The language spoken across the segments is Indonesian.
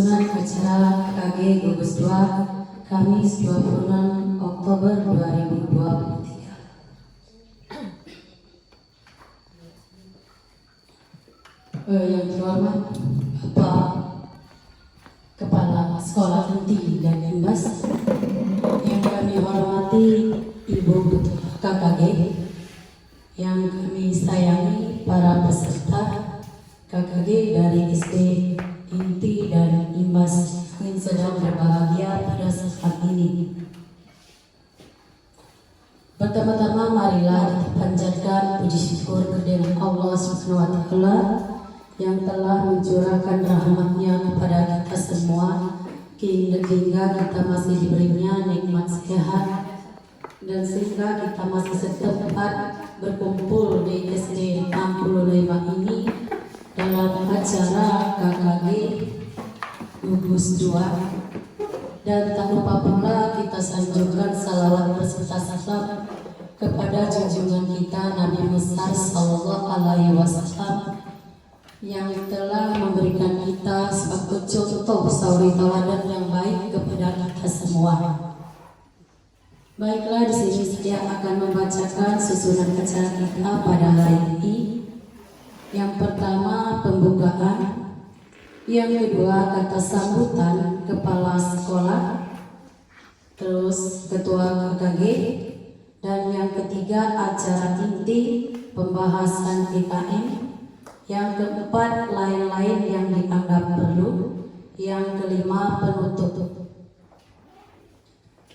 Susunan acara KKG Gugus 2 Kamis 26 Oktober 2023. Yang terhormat Bapak Kepala Sekolah Inti dan Imbas, yang kami hormati Ibu KKG, yang kami sayangi para peserta KKG dari SD Inti dan Imbas yang sedang berbahagia pada saat ini. Pertama-tama marilah kita panjatkan puji syukur kehadirat Allah Subhanahu wa Ta'ala yang telah mencurahkan rahmat-Nya kepada kita semua hingga kita masih diberinya nikmat sehat dan sehingga kita masih sempat berkumpul di SD 65 ini dalam acara KKG Gugus 2. Dan tak lupa pula kita sanjungkan salawat berserta salam kepada junjungan kita Nabi besar Sallallahu Alaihi Wasallam yang telah memberikan kita sebagai contoh suri tauladan yang baik kepada kita semua. Baiklah, di sini saya akan membacakan susunan acara kita pada hari ini. Yang pertama pembukaan, yang kedua kata sambutan kepala sekolah, terus ketua KKG, dan yang ketiga acara inti pembahasan IKN, yang keempat lain-lain yang dianggap perlu, yang kelima penutup.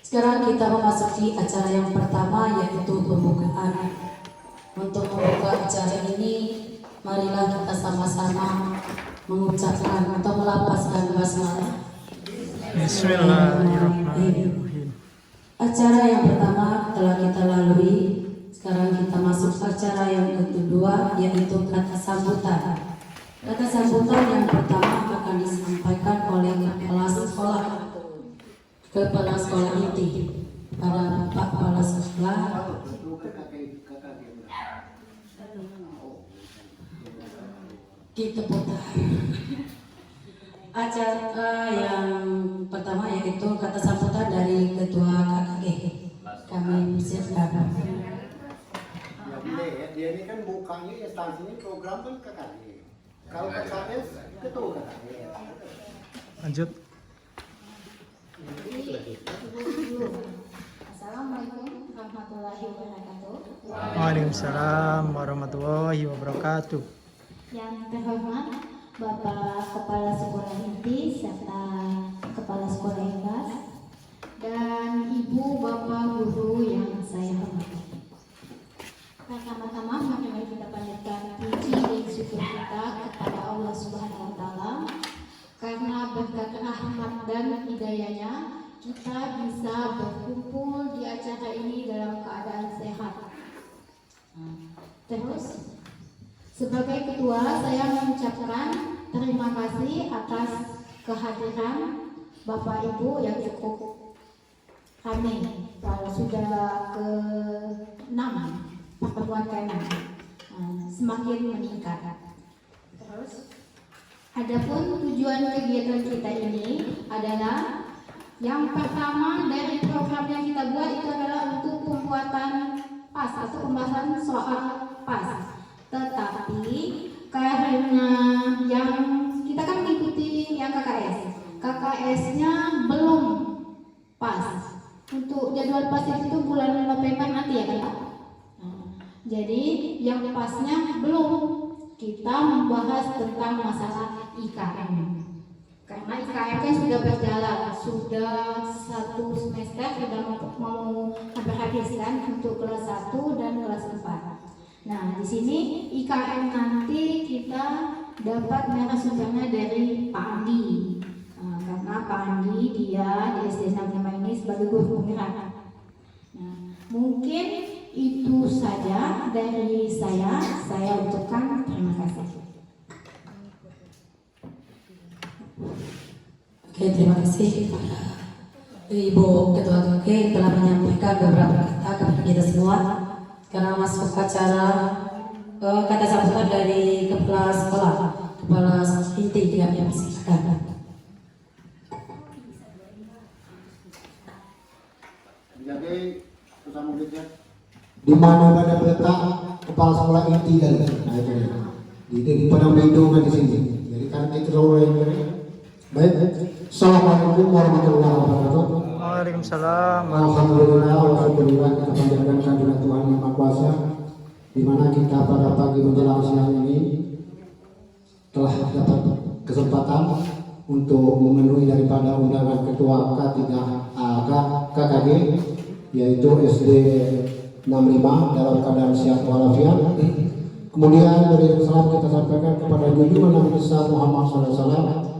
Sekarang kita memasuki acara yang pertama, yaitu pembukaan. Untuk membuka acara ini, marilah kita sama-sama mengucapkan atau melapaskan basmalah. Bismillahirrahmanirrahim. Acara yang pertama telah kita lalui. Sekarang kita masuk acara yang kedua, yaitu kata sambutan. Kata sambutan yang pertama akan disampaikan oleh kepala sekolah inti pada Pak Kepala Sekolah. Kita putar. Acara yang pertama yaitu kata sambutan dari Ketua KKG. Kami persilakan. Dia ini kan bukannya instansinya program kan KKG. Kalau KKS ketua KKG. Lanjut. Assalamualaikum warahmatullahi wabarakatuh. Waalaikumsalam warahmatullahi wabarakatuh. Yang terhormat Bapak Kepala Sekolah Inti serta Kepala Sekolah Imbas dan Ibu Bapak Guru yang saya hormati. Pertama-tama mari kita panjatkan puji dan syukur kita kepada Allah Subhanahu wa Ta'ala karena berkat rahmat dan hidayahnya kita bisa berkumpul di acara ini dalam keadaan sehat. Terus sebagai ketua saya mengucapkan terima kasih atas kehadiran Bapak Ibu yang cukup ramai. Sudah ke-6 pertemuan ke-6, semakin meningkat. Terus, adapun tujuan kegiatan kita ini adalah yang pertama dari program yang kita buat itu adalah untuk pembuatan PAS atau pembahasan soal PAS. Tetapi karena yang kita kan mengikuti yang KKS-nya belum PAS. Untuk jadwal PAS itu bulan November nanti ya kan Pak? Jadi yang pasnya belum, kita membahas tentang masalah IKN. Karena IKN kan sudah berjalan, sudah 1 semester sudah mau habis kan untuk kelas 1 dan kelas 4. Nah di sini IKN nanti kita dapat narasumbernya dari Pak Andi. Karena Pak Andi dia di SD 65 ini sebagai guru penggerak. Nah mungkin itu saja dari saya ucapkan terima kasih. Oke, terima kasih kepada Ibu Ketua KKG telah menyampaikan beberapa kata kepada kita semua. Sekarang masuk acara kata sambutan dari Kepala Sekolah, Kepala Inti, kami persilakan. Jadi susah muridnya. Di mana pada letak kepala sekolah inti kali. Nah itu dia. Di Padang Bendo kan di sini. Jadi kan kita tahu yang baik. Assalamualaikum warahmatullahi wabarakatuh. Waalaikumsalam. Alhamdulillah kita panjatkan kehadirat Tuhan Yang Maha Kuasa, di mana kita pada pagi menjelang siang ini telah dapat kesempatan untuk memenuhi daripada undangan Ketua KKG, yaitu SD 65 dalam keadaan sehat walafiat. Kemudian dari salam kita sampaikan kepada junjungan Nabi besar Muhammad SAW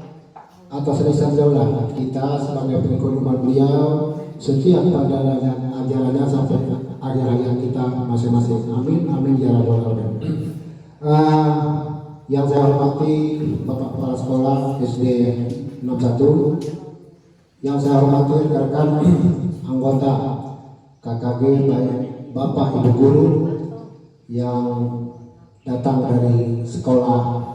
atas lisan daulah kita sebagai pengikut umat beliau setia pada ajarannya sampai akhir hayat kita masing-masing. Amin amin ya rabbal alamin. Yang saya hormati Bapak Kepala Sekolah SD 61, yang saya hormati rekan-rekan anggota KKG, baik Bapak Ibu guru yang datang dari sekolah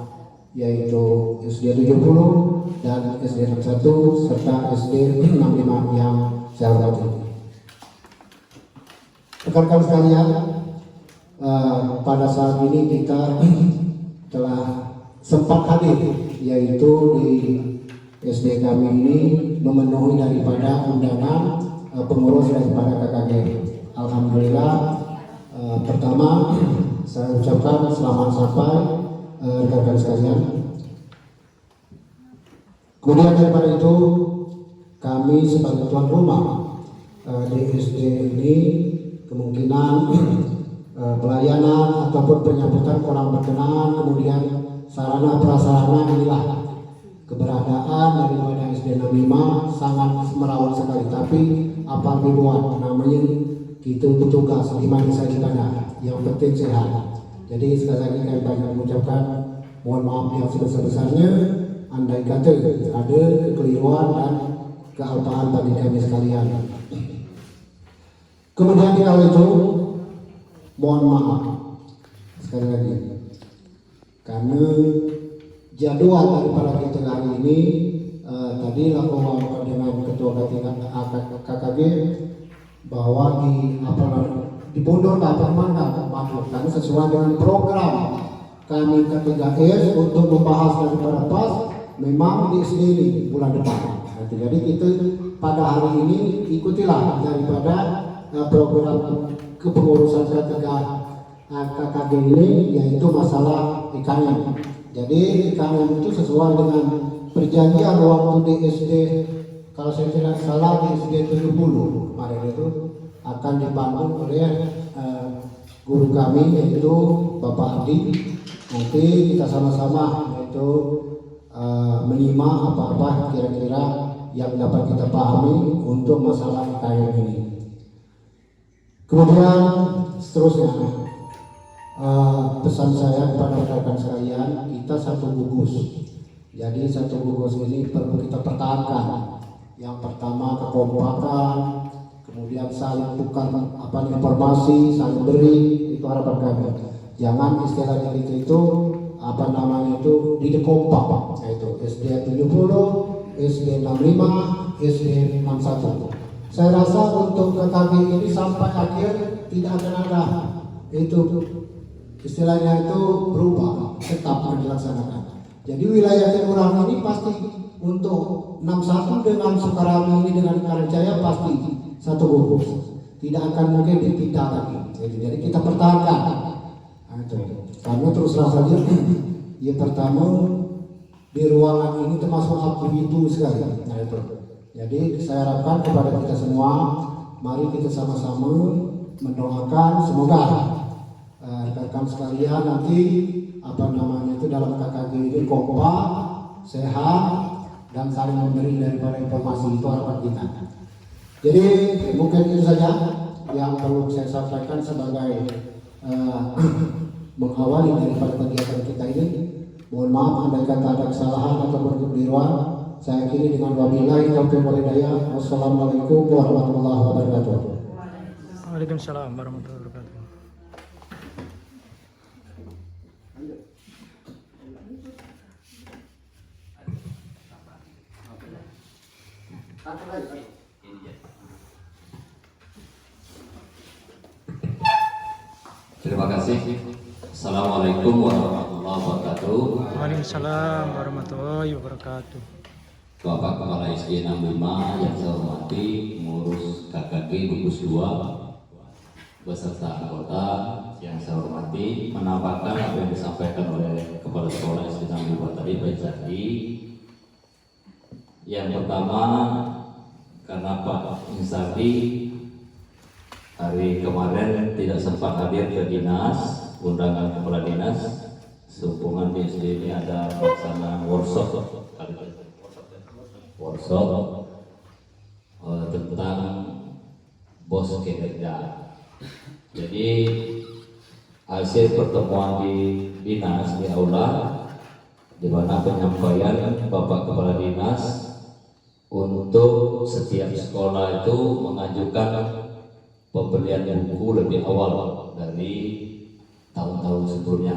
yaitu SD 70 dan SD 61 serta SD 65 yang saya hormati. Rekan-rekan sekalian, pada saat ini kita telah sempat hadir yaitu di SD kami ini memenuhi daripada undangan pengurus daripada KKG. Alhamdulillah, pertama saya ucapkan selamat sampai rekan-rekan sekalian. Kemudian daripada itu kami sebagai tuan rumah di SD ini kemungkinan pelayanan ataupun penyambutan kurang berkenan, kemudian sarana prasarana inilah keberadaan daripada SD 65 sangat merawat sekali. Tapi apa dibuat, namanya kita bertugas di mana saja yang penting sehat. Jadi sekali lagi kami banyak mengucapkan mohon maaf yang sebesar-besarnya andai kata ada kekeliruan dan kealpaan bagi kami sekalian. Kemudian kalau itu mohon maaf sekali lagi karena jadwal daripada kita hari ini tadi lakukan dengan ketua KKG bahwa di Pondok dapat mana masuk karena sesuai dengan program kami K3S untuk membahas daripada PAS memang di SD ini bulan depan. Jadi kita pada hari ini ikutilah daripada program kepengurusan KKG ini yaitu masalah IKN. Jadi IKN itu sesuai dengan perjanjian waktu di SD, kalau saya tidak salah di SD 70 kemarin itu akan dipandu oleh guru kami yaitu Bapak Adi. Nanti kita sama-sama yaitu menyimak apa-apa kira-kira yang dapat kita pahami untuk masalah IKN ini. Kemudian seterusnya pesan saya kepada rekan sekalian, kita satu gugus. Jadi satu gugus ini perlu kita pertahankan. Yang pertama kekompakan, kemudian saling tukar informasi, saling beri, itu harapan kami. Jangan istilahnya itu di kompak, yaitu SD 70, SD 65, SD 61. Saya rasa untuk KKG ini sampai akhir tidak akan ada itu istilahnya itu berubah, tetap akan dilaksanakan. Jadi wilayah kelurahan ini pasti untuk 61 dengan Sukarami ini dengan Karangcaya pasti satu gugus, tidak akan mungkin dipindah lagi. Jadi kita pertahankan. Nah, itu. Karena terus terang saja, yang pertama di ruangan ini termasuk aku itu sekali. Nah, itu. Jadi saya harapkan kepada kita semua, mari kita sama-sama mendoakan semoga rekan sekalian nanti itu dalam KKG ini kompak, sehat dan saling memberi daripada informasi, itu harapan kita. Jadi mungkin itu saja yang perlu saya sampaikan sebagai mengawali daripada kegiatan kita ini. Mohon maaf andai kata ada kesalahan atau kekeliruan. Saya akhiri dengan wabillahi taufiq wal hidayah. Wassalamualaikum warahmatullahi wabarakatuh. Waalaikumsalam warahmatullahi wabarakatuh. Satu lagi. Terima kasih. Assalamualaikum warahmatullahi wabarakatuh. Waalaikumsalam warahmatullahi wabarakatuh. Bapak Kepala SD 65 yang saya hormati, pengurus KKG gugus 2 beserta anggota yang saya hormati, menambahkan apa yang disampaikan oleh Kepala Sekolah SD 65 tadi, Pak Zaki. Yang pertama, karena Pak Insaki hari kemarin tidak sempat hadir ke dinas, undangan kepala dinas sehubungan di SD ini ada pelaksanaan workshop tentang bos kinerja. Jadi hasil pertemuan di dinas di aula, di mana penyampaian Bapak Kepala Dinas untuk setiap sekolah itu mengajukan pembelian buku lebih awal dari tahun-tahun sebelumnya.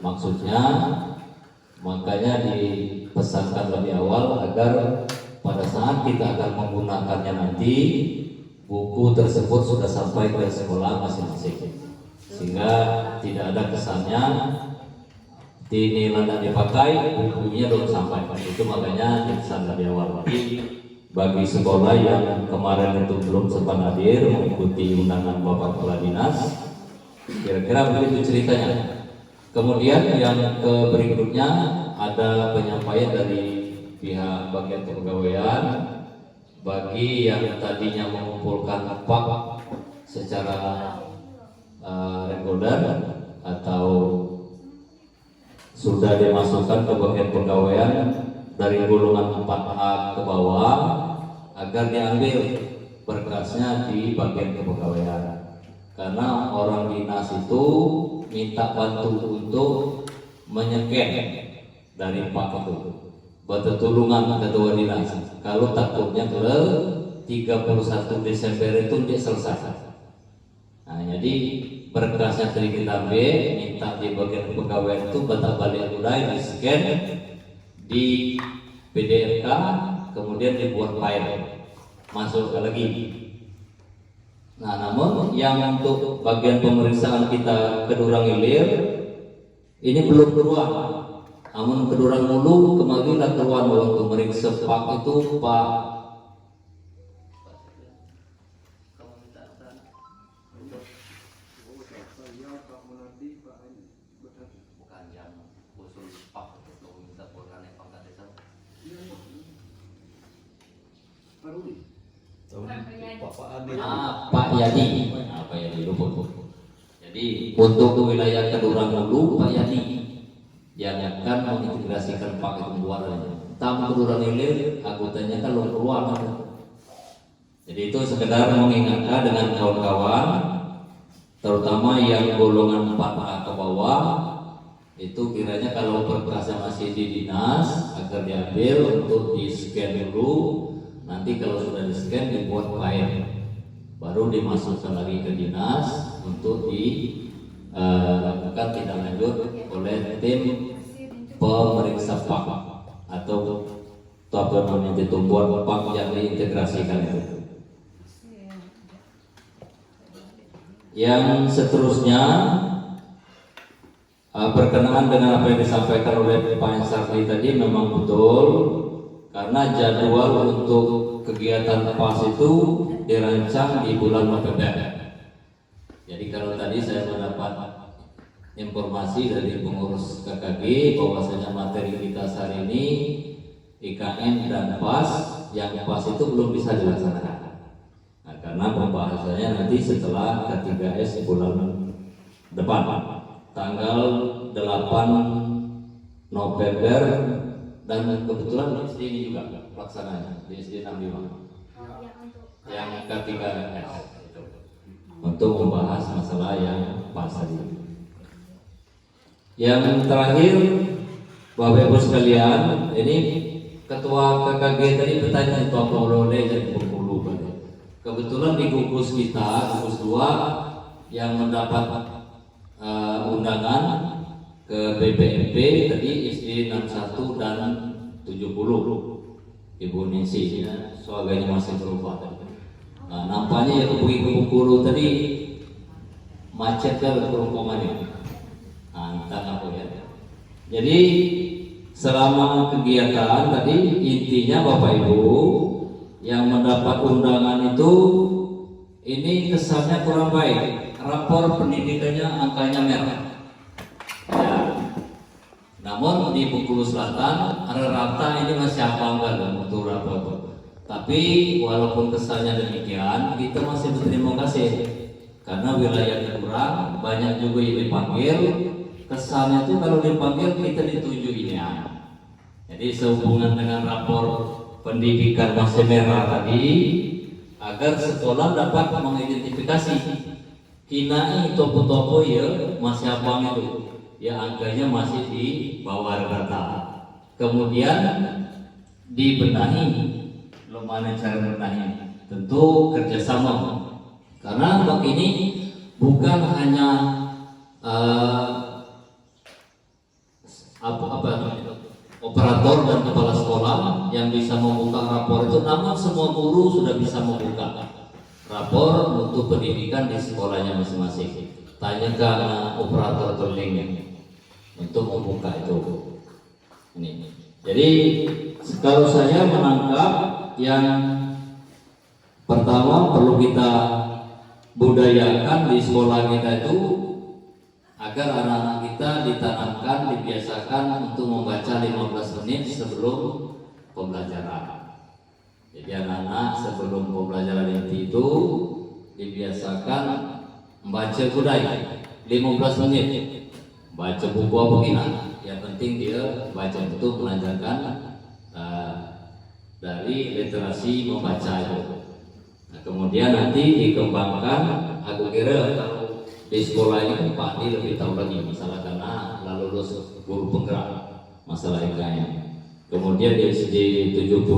Maksudnya makanya dipesankan lebih awal agar pada saat kita akan menggunakannya nanti buku tersebut sudah sampai ke sekolah masing-masing, sehingga tidak ada kesannya dinilai dan dipakai bukunya belum sampai. Itu makanya dipesan lebih awal. Bagi sekolah yang kemarin itu belum sempat hadir mengikuti undangan Bapak Kepala Dinas, kira-kira begitu ceritanya. Kemudian yang berikutnya ada penyampaian dari pihak bagian kepegawaian bagi yang tadinya mengumpulkan pak secara reguler atau sudah dimasukkan ke bagian pegawaian dari golongan 4A ke bawah agar diambil berkasnya di bagian kepegawaian. Karena orang dinas itu minta bantu untuk menyeken dari Pak itu, bertulungan ketua dinas. Kalau takutnya ke 31 Desember itu dia selesai. Nah, jadi berkasnya tadi kita ambil, minta di bagian kepegawaian itu batak balik mulai di scan di PDFK, kemudian dibuat file, masuk lagi. Nah, namun yang untuk bagian pemeriksaan kita ke Durang Ilir ini belum keluar. Namun ke Durang Mulu kemarinlah keluar waktu meriksa Pak itu Pak Pak Yadi, Pak Yadi Lubuk. Jadi untuk wilayah Kedurang Hulu Pak Yadi yang akan mengintegrasikan Pak itu keluarnya. Tamu Kedurang Hilir anggotanya kan keluar. Jadi itu sekedar mengingatkan dengan kawan-kawan, terutama yang golongan 4A ke bawah, itu kiranya kalau berkasnya masih di dinas agar diambil untuk di scan dulu. Nanti kalau sudah di-scan dibuat file, baru dimasukkan lagi ke dinas untuk dilakukan tindak lanjut oleh tim pemeriksa pak atau apa namanya tumbuhan pak yang diintegrasikan itu. Yang seterusnya berkenaan dengan apa yang disampaikan oleh Pak Insardi tadi memang betul. Karena jadwal untuk kegiatan PAS itu dirancang di bulan November. Jadi kalau tadi saya mendapat informasi dari pengurus KKG bahwasanya materi kita hari ini IKN dan PAS, yang PAS itu belum bisa dilaksanakan. Nah, karena pembahasannya nanti setelah K3S bulan depan, tanggal 8 November. Dan kebetulan di SD ini juga pelaksananya di SD 65 yang K3S untuk membahas masalah yang PAS ini. Yang terakhir, Bapak Ibu sekalian, ini Ketua KKG tadi bertanya Ketua Polone dan Bengkulu. Kebetulan di gugus kita, gugus 2 yang mendapat undangan ke BPMP tadi SD 61 dan 70 Ibu Ningsi, suaganya masih berubah. Nah, nampaknya yang pergi ke Bengkulu tadi macet ke perumpamannya. Entah apa ya. Jadi selama kegiatan tadi intinya Bapak Ibu yang mendapat undangan itu ini kesannya kurang baik. Rapor pendidikannya angkanya merah. Ya. Namun di Bengkulu Selatan rata ini masih hafal untuk rapor. Tapi walaupun kesannya demikian, kita masih berterima kasih karena wilayahnya kurang, banyak juga yang dipanggil. Kesannya itu kalau dipanggil kita dituju ya. Jadi sehubungan dengan rapor pendidikan masih merah tadi, agar sekolah dapat mengidentifikasi kinai topo-topo ya masih apa itu, ya angkanya masih di bawah rata. Kemudian dibenahi, mana cara benahi? Tentu kerjasama, karena begini bukan hanya operator dan kepala sekolah yang bisa membuka rapor itu, namun semua guru sudah bisa membuka rapor untuk pendidikan di sekolahnya masing-masing. Tanya ke operator tolingnya untuk membuka itu. Ini. Jadi kalau saya menangkap yang pertama perlu kita budayakan di sekolah kita itu agar anak-anak kita ditanamkan, dibiasakan untuk membaca 15 menit sebelum pembelajaran. Jadi anak-anak sebelum pembelajaran itu dibiasakan membaca budaya 15 menit. Baca buku apa gini, yang penting dia baca itu melancarkan dari literasi membaca itu. Nah, kemudian nanti dikembangkan, aku kira kalau di sekolah ini Pak Adi lebih tahu lagi masalah karena lalu lulus guru penggerak masalah IKM. Kemudian di SD 70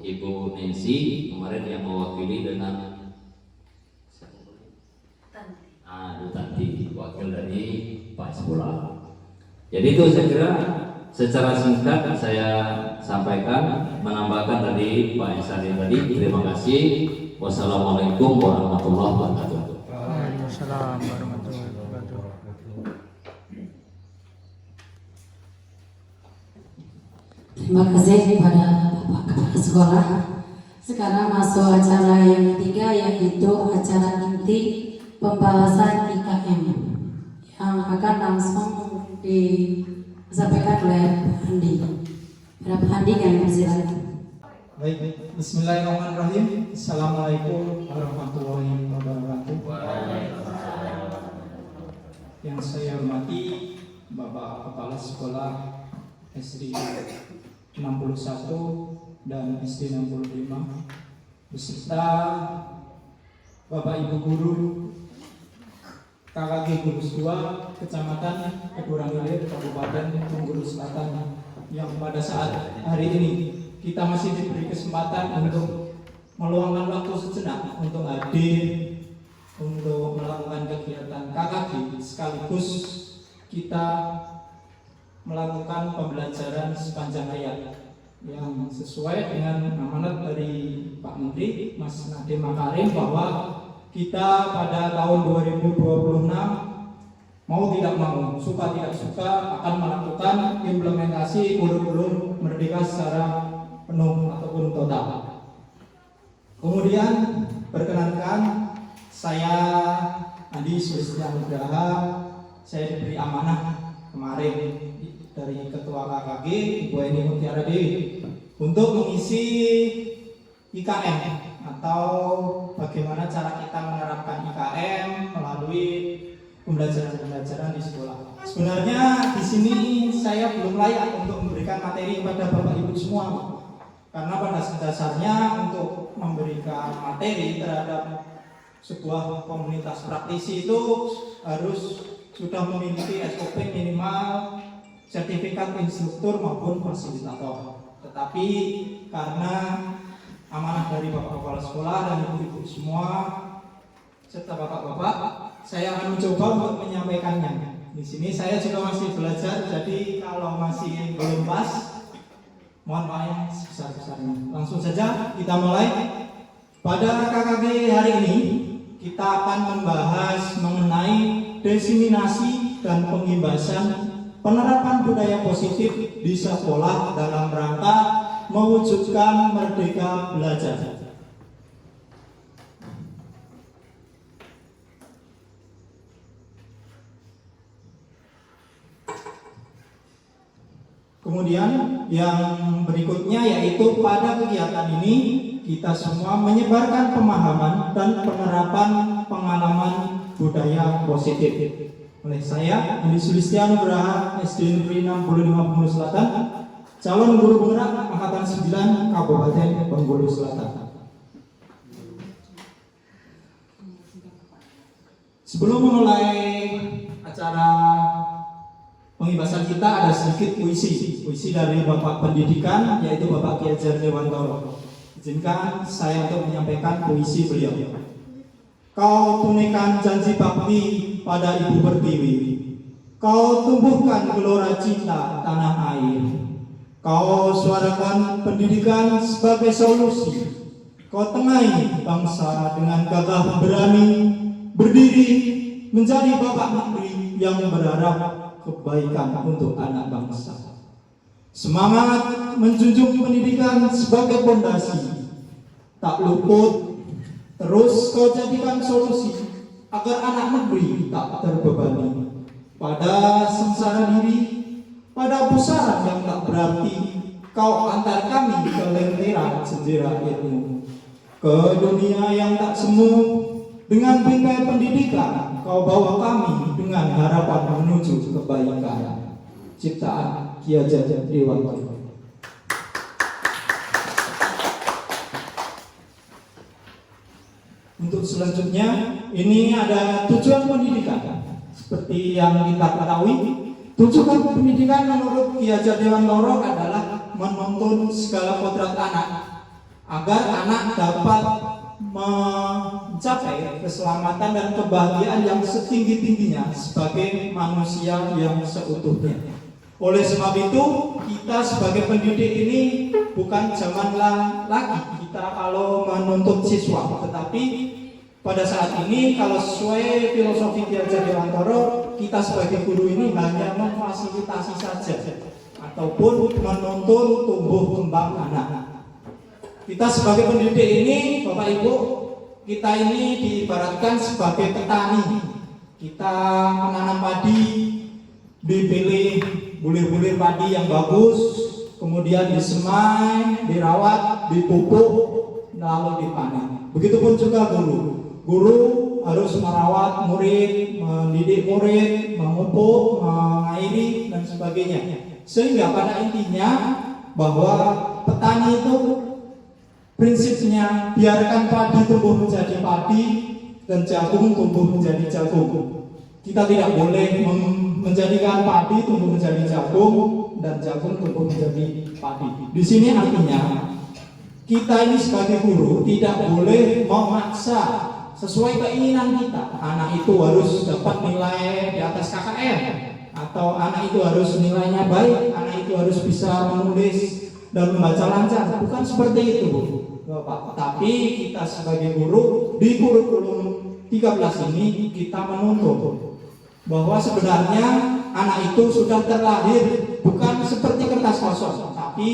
Ibu Nancy kemarin yang mewakili dengan Bu Tanti wakil dari Pak Sekolah. Jadi itu saya kira secara singkat saya sampaikan, menambahkan dari Pak Esari tadi. Terima kasih. Wassalamualaikum warahmatullahi wabarakatuh. Waalaikumsalam warahmatullahi wabarakatuh. Terima kasih kepada Bapak Kepala Sekolah. Sekarang masuk acara yang ketiga, yaitu acara inti pembahasan IKM yang akan langsung disampaikan oleh Pak Andi. Pak Andi yang bersilakan. Baik, bismillahirrahmanirrahim. Assalamualaikum warahmatullahi wabarakatuh. Yang saya hormati Bapak Kepala Sekolah SD 61 dan SD 65 beserta Bapak Ibu Guru KKG Gurus 2 Kecamatan Keduranggilir Kabupaten Bengkulu Selatan, yang pada saat hari ini kita masih diberi kesempatan untuk meluangkan waktu sejenak untuk hadir untuk melakukan kegiatan KKG, sekaligus kita melakukan pembelajaran sepanjang hayat yang sesuai dengan amanat dari Pak Menteri Mas Nadiem Makarim bahwa kita pada tahun 2026 mau tidak mau, suka tidak suka akan melakukan implementasi kurikulum Merdeka secara penuh ataupun total. Kemudian perkenankan saya Andi Sulistian Nugraha, saya diberi amanah kemarin dari Ketua KKG Ibu Eni Mutiara Dewi untuk mengisi IKM atau bagaimana cara kita menerapkan IKM melalui pembelajaran di sekolah. Sebenarnya di sini saya belum layak untuk memberikan materi kepada Bapak Ibu semua, karena pada dasarnya untuk memberikan materi terhadap sebuah komunitas praktisi itu harus sudah memiliki SOP minimal sertifikat instruktur maupun fasilitator. Tetapi karena amanah dari Bapak Kepala Sekolah dan Ibu-Ibu semua serta Bapak-Bapak, saya akan mencoba untuk menyampaikannya. Di sini saya juga masih belajar, jadi kalau masih belum pas, mohon maaf sebesar-besarnya. Langsung saja kita mulai. Pada KKG hari ini kita akan membahas mengenai diseminasi dan pengimbasan penerapan budaya positif di sekolah dalam rangka mewujudkan merdeka belajar. Kemudian yang berikutnya yaitu pada kegiatan ini kita semua menyebarkan pemahaman dan penerapan pengalaman budaya positif. Oleh saya, Andi Sulistia Nugraha, SD Negeri 65 Bengkulu Selatan, calon guru penggerak Angkatan 9 Kabupaten Bengkulu Selatan. Sebelum memulai acara pengimbasan kita ada sedikit puisi dari Bapak Pendidikan yaitu Bapak Ki Hajar Dewantoro. Izinkan saya untuk menyampaikan puisi beliau. Kau tunaikan janji bakti pada Ibu Pertiwi. Kau tumbuhkan gelora cinta tanah air. Kau suarakan pendidikan sebagai solusi. Kau tengahi bangsa dengan gagah berani berdiri menjadi bapak negeri yang berharap kebaikan untuk anak bangsa. Semangat menjunjung pendidikan sebagai fondasi. Tak luput, terus kau jadikan solusi agar anak negeri tak terbebani pada sengsara diri, pada pusaran yang tak berarti. Kau antar kami ke lentera sejarah ilmu, ke dunia yang tak semu. Dengan bingkai pendidikan, kau bawa kami dengan harapan menuju kebaikan. Ciptaan Ki Hajar Dewantoro. Untuk selanjutnya, ini ada tujuan pendidikan. Seperti yang kita ketahui, tujuan pendidikan menurut Ki Hajar Dewantoro adalah menuntun segala kodrat anak agar anak dapat mencapai keselamatan dan kebahagiaan yang setinggi-tingginya sebagai manusia yang seutuhnya. Oleh sebab itu, kita sebagai pendidik ini bukan zamanlah lagi kita kalau menuntut siswa, tetapi pada saat ini kalau sesuai filosofi Ki Hajar Dewantoro, kita sebagai guru ini hanya memfasilitasi saja ataupun menuntun tumbuh kembang anak. Kita sebagai pendidik ini, Bapak Ibu, kita ini diibaratkan sebagai petani. Kita menanam padi, dipilih bulir-bulir padi yang bagus, kemudian disemai, dirawat, dipupuk, lalu dipanen. Begitupun juga guru. Guru harus merawat murid, mendidik murid, memupuk, mengairi, dan sebagainya. Sehingga pada intinya bahwa petani itu prinsipnya biarkan padi tumbuh menjadi padi dan jagung tumbuh menjadi jagung. Kita tidak boleh menjadikan padi tumbuh menjadi jagung dan jagung tumbuh menjadi padi. Di sini artinya kita ini sebagai guru tidak boleh memaksa sesuai keinginan kita. Anak itu harus dapat nilai di atas KKM, atau anak itu harus nilainya baik, anak itu harus bisa menulis dan membaca lancar. Bukan seperti itu, Bapak. Tapi kita sebagai guru di kurikulum 13 ini kita menuntut bahwa sebenarnya anak itu sudah terlahir bukan seperti kertas kosong, tapi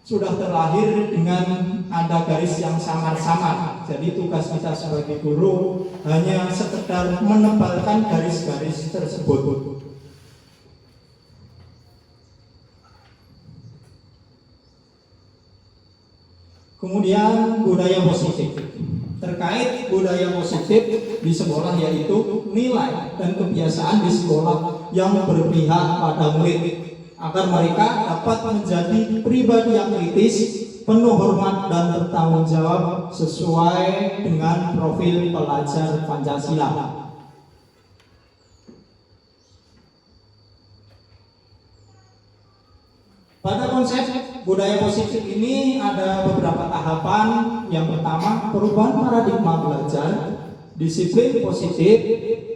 sudah terlahir dengan ada garis yang samar-samar. Jadi tugas kita sebagai guru hanya sekedar menebalkan garis-garis tersebut. Kemudian budaya positif. Terkait budaya positif di sekolah yaitu nilai dan kebiasaan di sekolah yang berpihak pada murid agar mereka dapat menjadi pribadi yang kritis, penuh hormat dan bertanggung jawab sesuai dengan profil pelajar Pancasila. Pada konsep budaya positif ini ada beberapa tahapan. Yang pertama, perubahan paradigma belajar, disiplin positif,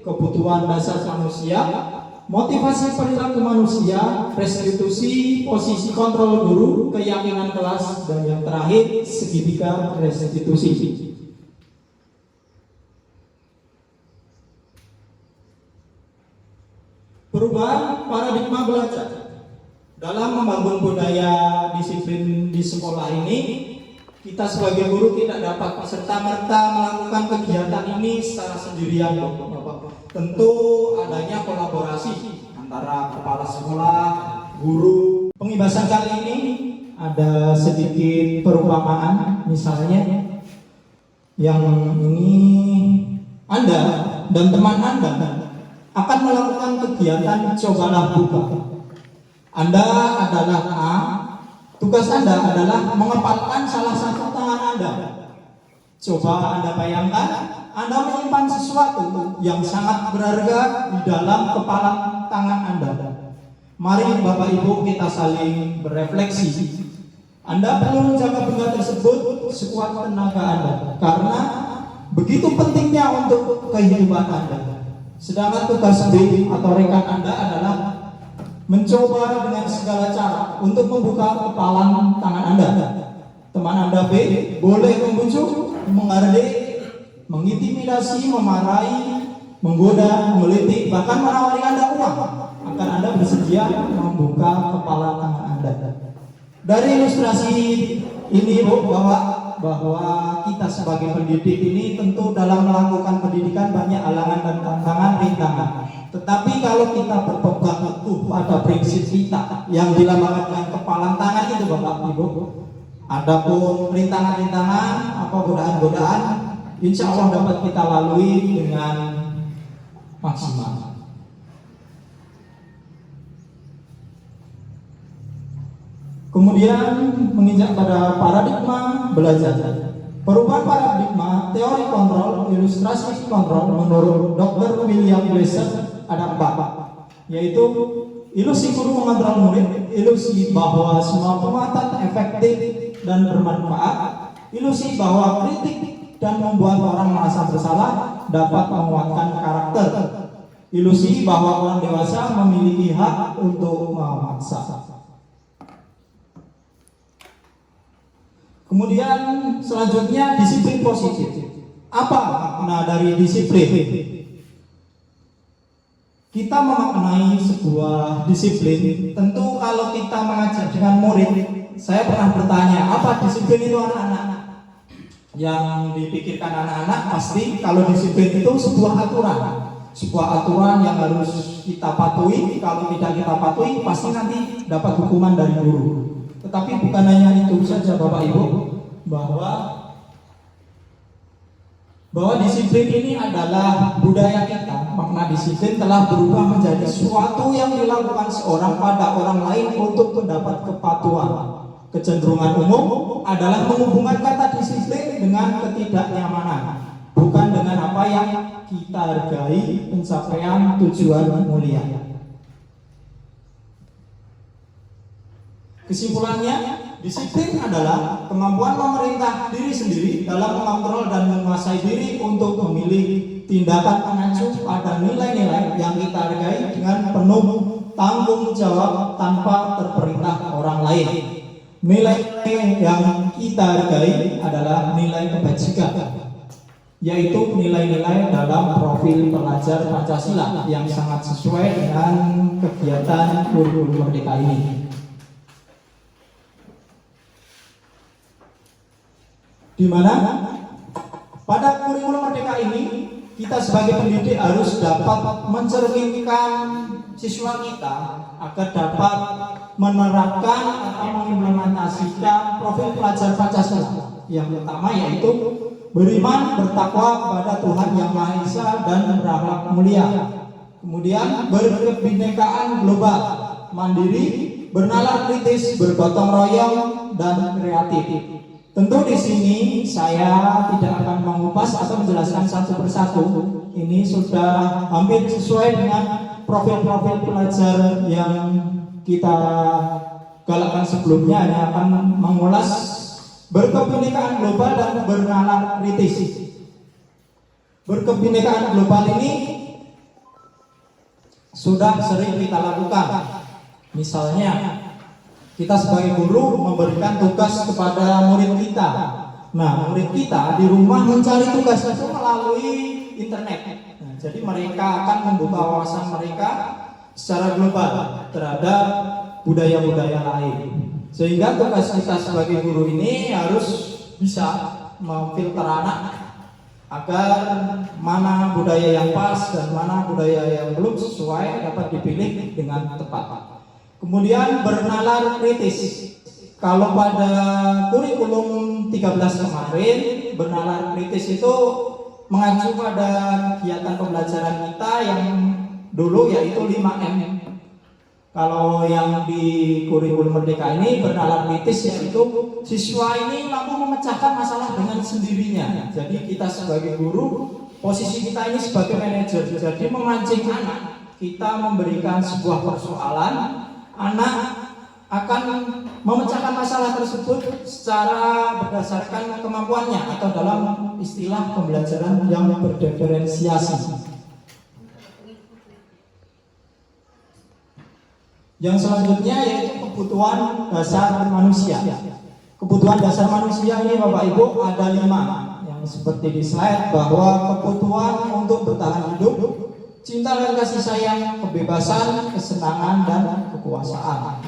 kebutuhan dasar manusia, motivasi perilaku manusia, restitusi posisi kontrol guru, keyakinan kelas, dan yang terakhir segitiga restitusi. Perubahan paradigma belajar dalam membangun budaya disiplin di sekolah ini, kita sebagai guru tidak dapat serta-merta melakukan kegiatan ini secara sendirian, Bapak. Tentu adanya kolaborasi antara kepala sekolah, guru. Pengibasan kali ini ada sedikit perumpamaan, misalnya yang ini Anda dan teman Anda akan melakukan kegiatan cobalah buka. Anda adalah A, tugas Anda adalah mengepalkan salah satu tangan Anda. Coba Anda bayangkan, Anda menyimpan sesuatu yang sangat berharga di dalam kepalan tangan Anda. Mari Bapak Ibu kita saling berefleksi. Anda perlu menjaga benda tersebut sekuat tenaga Anda, karena begitu pentingnya untuk kehidupan Anda. Sedangkan tugas B atau rekan Anda adalah mencoba dengan segala cara untuk membuka kepalan tangan Anda. Teman Anda B boleh membujuk, menghardik, mengintimidasi, memarahi, menggoda, mengelitik, bahkan menawari Anda uang agar Anda bersedia membuka kepala tangan Anda. Dari ilustrasi ini bahwa kita sebagai pendidik ini tentu dalam melakukan pendidikan banyak halangan dan tantangan, rintangan. Tetapi kalau kita berpegang teguh pada prinsip kita yang dilambangkan dengan kepalan tangan itu Bapak Ibu, adapun rintangan-rintangan apa godaan-godaan, insya Allah dapat kita lalui dengan maksimal. Kemudian menginjak pada paradigma belajar. Perubahan paradigma teori kontrol, ilustrasi kontrol menurut Dr. William Glasser ada 4, yaitu ilusi guru mengontrol murid, ilusi bahwa semua pemuatan efektif dan bermanfaat, ilusi bahwa kritik dan membuat orang merasa bersalah dapat menguatkan karakter, ilusi bahwa orang dewasa memiliki hak untuk memaksa. Kemudian selanjutnya disiplin positif. Apa makna dari disiplin? Kita memaknai sebuah disiplin. Tentu kalau kita mengajar dengan murid, saya pernah bertanya, apa disiplin itu anak-anak? Yang dipikirkan anak-anak pasti kalau disiplin itu sebuah aturan. Sebuah aturan yang harus kita patuhi. Kalau tidak kita patuhi, pasti nanti dapat hukuman dari guru. Tetapi bukan hanya itu saja Bapak Ibu, bahwa disiplin ini adalah budaya kita. Makna disiplin telah berubah menjadi sesuatu yang dilakukan seorang pada orang lain untuk mendapat kepatuhan. Kecenderungan umum adalah menghubungkan kata disiplin dengan ketidaknyamanan, bukan dengan apa yang kita hargai, pencapaian tujuan mulia. Kesimpulannya, disiplin adalah kemampuan memerintah diri sendiri dalam mengontrol dan menguasai diri untuk memilih tindakan mengacu pada nilai-nilai yang kita hargai dengan penuh tanggung jawab tanpa terperintah orang lain. Nilai yang kita hargai adalah nilai kebajikan, yaitu nilai-nilai dalam profil pelajar Pancasila yang sangat sesuai dengan kegiatan kurikulum merdeka ini. Di mana pada kurikulum merdeka ini kita sebagai pendidik harus dapat mencerminkan siswa kita agar dapat menerapkan atau mengimplementasikan profil pelajar Pancasila yang pertama yaitu beriman, bertakwa kepada Tuhan Yang Maha Esa dan berakhlak mulia. Kemudian berkebinekaan global, mandiri, bernalar kritis, bergotong royong dan kreatif. Tentu di sini saya tidak akan mengupas atau menjelaskan satu persatu. Ini sudah hampir sesuai dengan profil-profil pelajar yang kita galakkan sebelumnya. Hanya akan mengulas berkebinekaan global dan bernalar kritis. Berkebinekaan global ini sudah sering kita lakukan. Misalnya kita sebagai guru memberikan tugas kepada murid kita. Nah, murid kita di rumah mencari tugas itu melalui internet. Nah, jadi mereka akan membuka wawasan mereka secara global terhadap budaya-budaya lain. Sehingga tugas kita sebagai guru ini harus bisa memfilter anak agar mana budaya yang pas dan mana budaya yang belum sesuai dapat dipilih dengan tepat. Kemudian bernalar kritis. Kalau pada kurikulum 13 kemarin, bernalar kritis itu mengacu pada kegiatan pembelajaran kita yang dulu yaitu 5M. Kalau yang di kurikulum Merdeka ini bernalar kritis yaitu siswa ini mampu memecahkan masalah dengan sendirinya. Jadi kita sebagai guru, posisi kita ini sebagai manajer, jadi memancing anak, kita memberikan sebuah persoalan, anak akan memecahkan masalah tersebut secara berdasarkan kemampuannya atau dalam istilah pembelajaran yang berdiferensiasi. Yang selanjutnya yaitu kebutuhan dasar manusia. Kebutuhan dasar manusia ini Bapak Ibu ada 5 yang seperti di slide, bahwa kebutuhan untuk bertahan hidup, cinta dan kasih sayang, kebebasan, kesenangan, dan kekuasaan.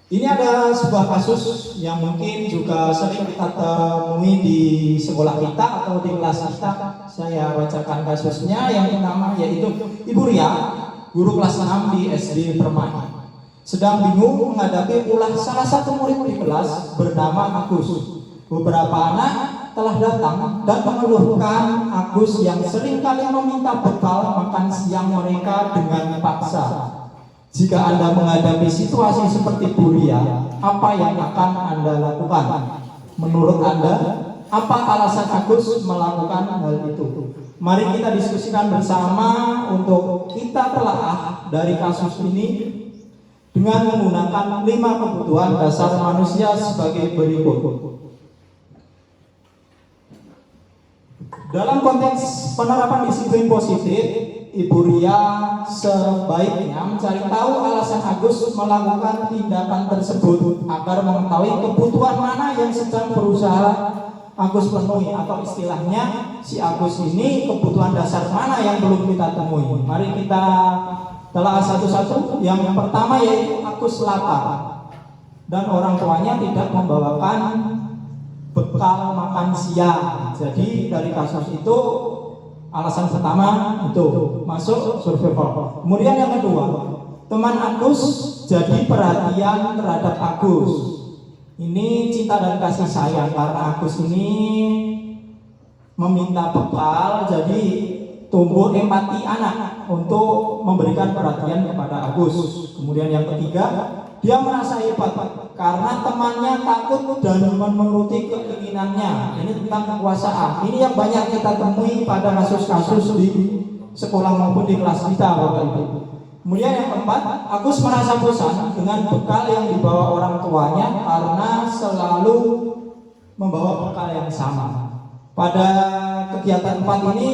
Ini ada sebuah kasus yang mungkin juga sering kita temui di sekolah kita atau di kelas kita. Saya bacakan kasusnya. Yang pertama yaitu Ibu Ria, guru kelas 6 di SD Permai, sedang bingung menghadapi ulah salah satu murid di kelas bernama Agus. Beberapa anak telah datang dan mengeluhkan Agus yang seringkali meminta bekal makan siang mereka dengan paksa. Jika Anda menghadapi situasi seperti Bu Ria, apa yang akan Anda lakukan? Menurut Anda, apa alasan Agus melakukan hal itu? Mari kita diskusikan bersama untuk kita telaah dari kasus ini dengan menggunakan 5 kebutuhan dasar manusia sebagai berikut. Dalam konteks penerapan disiplin positif, Ibu Ria sebaiknya mencari tahu alasan Agus melakukan tindakan tersebut agar mengetahui kebutuhan mana yang sedang berusaha Agus penuhi, atau istilahnya si Agus ini kebutuhan dasar mana yang belum kita temui. Mari kita telah satu-satu. Yang pertama yaitu Agus lapar dan orang tuanya tidak membawakan bekal makan siang. Jadi dari kasus itu alasan pertama itu masuk survival. Kemudian yang kedua, teman Agus jadi perhatian terhadap Agus. Ini cinta dan kasih sayang karena Agus ini meminta bekal, jadi tumbuh empati anak untuk memberikan perhatian kepada Agus. Kemudian yang ketiga, dia merasa hebat karena temannya takut dan menuruti keinginannya. Ini tentang kekuasaan. Ini yang banyak kita temui pada kasus-kasus di sekolah maupun di kelas kita, Bapak Ibu. Kemudian yang keempat, Agus merasa bosan dengan bekal yang dibawa orang tuanya karena selalu membawa bekal yang sama. Pada kegiatan 4 ini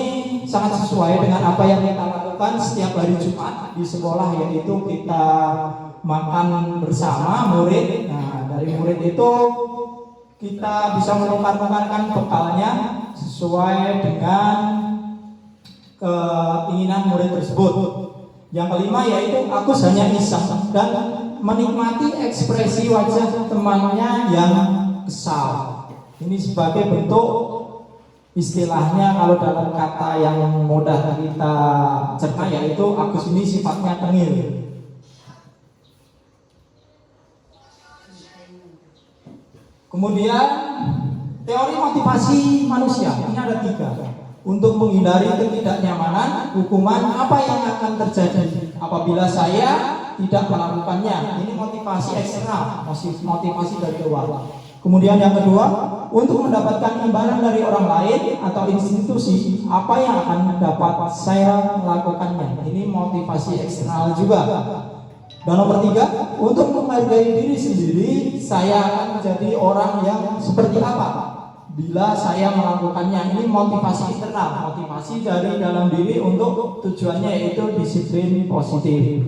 sangat sesuai dengan apa yang kita lakukan setiap hari Jumat di sekolah, yaitu kita makan bersama murid. Nah, dari murid itu kita bisa menukar-nukarkan bekalnya sesuai dengan keinginan murid tersebut. Yang kelima yaitu Agus hanya iseng dan menikmati ekspresi wajah temannya yang kesal. Ini sebagai bentuk, istilahnya kalau dalam kata yang mudah kita cerna yaitu Agus ini sifatnya tengil. Kemudian teori motivasi manusia ini ada 3. Untuk menghindari ketidaknyamanan, hukuman apa yang akan terjadi apabila saya tidak melakukannya. Ini motivasi eksternal, motivasi dari luar. Kemudian yang kedua, untuk mendapatkan imbalan dari orang lain atau institusi, apa yang akan dapat saya melakukannya. Ini motivasi eksternal juga. Dan nomor 3, untuk menghargai diri sendiri, saya akan menjadi orang yang seperti apa bila saya melakukannya. Ini motivasi internal, motivasi dari dalam diri untuk tujuannya yaitu disiplin positif.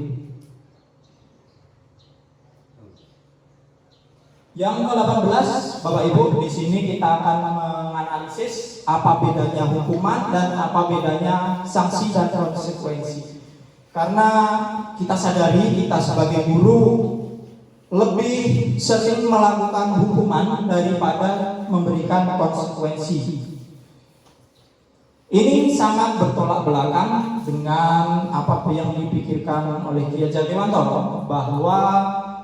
Yang ke-18, Bapak Ibu, di sini kita akan menganalisis menganalisis apa bedanya hukuman dan apa bedanya sanksi dan konsekuensi. Karena kita sadari kita sebagai guru lebih sering melakukan hukuman daripada memberikan konsekuensi. Ini sangat bertolak belakang dengan apa yang dipikirkan oleh Kiai Jatiwanto, bahwa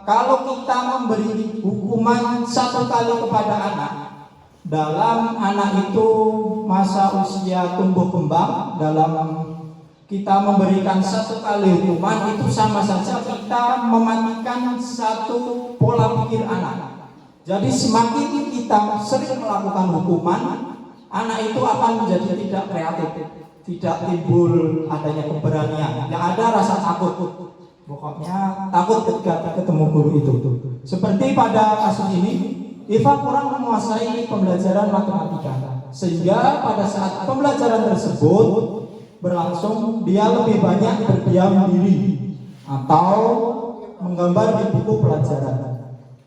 kalau kita memberi hukuman satu kali kepada anak, dalam anak itu masa usia tumbuh kembang, dalam kita memberikan satu kali hukuman itu sama saja kita mematikan satu pola pikir anak. Jadi semakin kita sering melakukan hukuman, anak itu akan menjadi tidak kreatif, tidak timbul adanya keberanian, yang ada rasa takut. Pokoknya takut ketika ketemu guru itu. Seperti pada kasus ini, Iva kurang menguasai pembelajaran matematika, sehingga pada saat pembelajaran tersebut berlangsung, dia lebih banyak berdiam diri atau menggambar di buku pelajaran.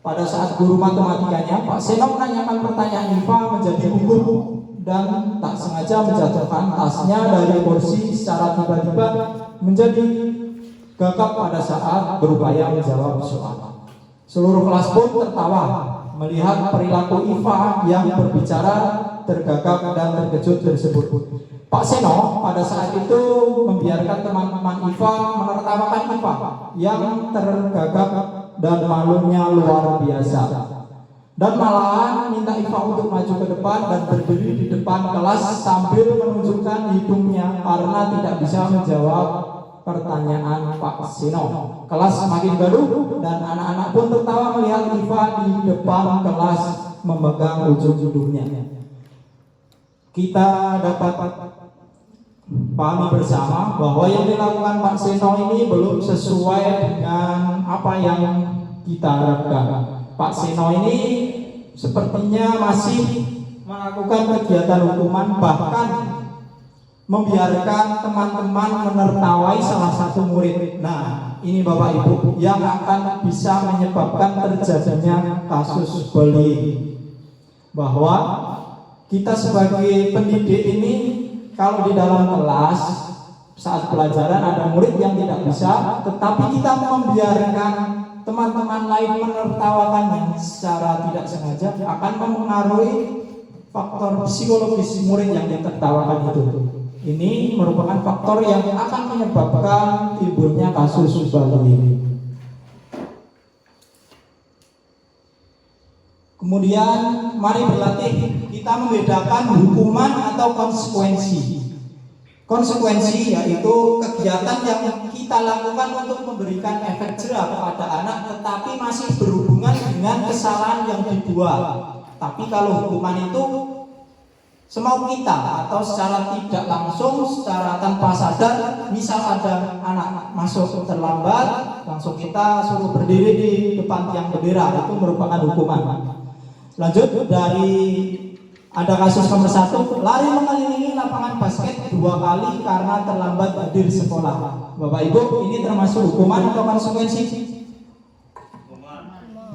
Pada saat guru matematikanya, Pak Seno menanyakan pertanyaan Iva menjadi gugup dan tak sengaja menjatuhkan tasnya dari kursi secara tiba-tiba menjadi gagap pada saat berupaya menjawab soal. Seluruh kelas pun tertawa melihat perilaku Iva yang berbicara tergagap dan terkejut tersebut. Pak Seno pada saat itu membiarkan teman-teman Iva menertawakan Iva yang tergagap dan malunya luar biasa, dan malahan minta Iva untuk maju ke depan dan berdiri di depan kelas sambil menunjukkan hidungnya karena tidak bisa menjawab pertanyaan Pak Seno. Kelas semakin gaduh dan anak-anak pun tertawa melihat Iva di depan kelas memegang ujung hidungnya. Kita dapat pahami bersama bahwa yang dilakukan Pak Seno ini belum sesuai dengan apa yang kita harapkan. Pak Seno ini sepertinya masih melakukan kegiatan hukuman, bahkan membiarkan teman-teman menertawai salah satu murid. Nah, ini Bapak Ibu yang akan bisa menyebabkan terjadinya kasus bullying. Bahwa kita sebagai pendidik ini, kalau di dalam kelas saat pelajaran ada murid yang tidak bisa, tetapi kita membiarkan teman-teman lain menertawakannya secara tidak sengaja, akan mempengaruhi faktor psikologis murid yang ditertawakan itu. Ini merupakan faktor yang akan menyebabkan timbulnya kasus bullying. Kemudian mari berlatih kita membedakan hukuman atau konsekuensi. Konsekuensi yaitu kegiatan yang kita lakukan untuk memberikan efek jera kepada anak, tetapi masih berhubungan dengan kesalahan yang dibuat. Tapi kalau hukuman itu semau kita atau secara tidak langsung, secara tanpa sadar, misal ada anak masuk terlambat, langsung kita suruh berdiri di depan tiang bendera, itu merupakan hukuman. Lanjut dari ada kasus nomor 1, lari mengelilingi lapangan basket 2 kali karena terlambat hadir sekolah. Bapak Ibu, ini termasuk hukuman atau konsekuensi?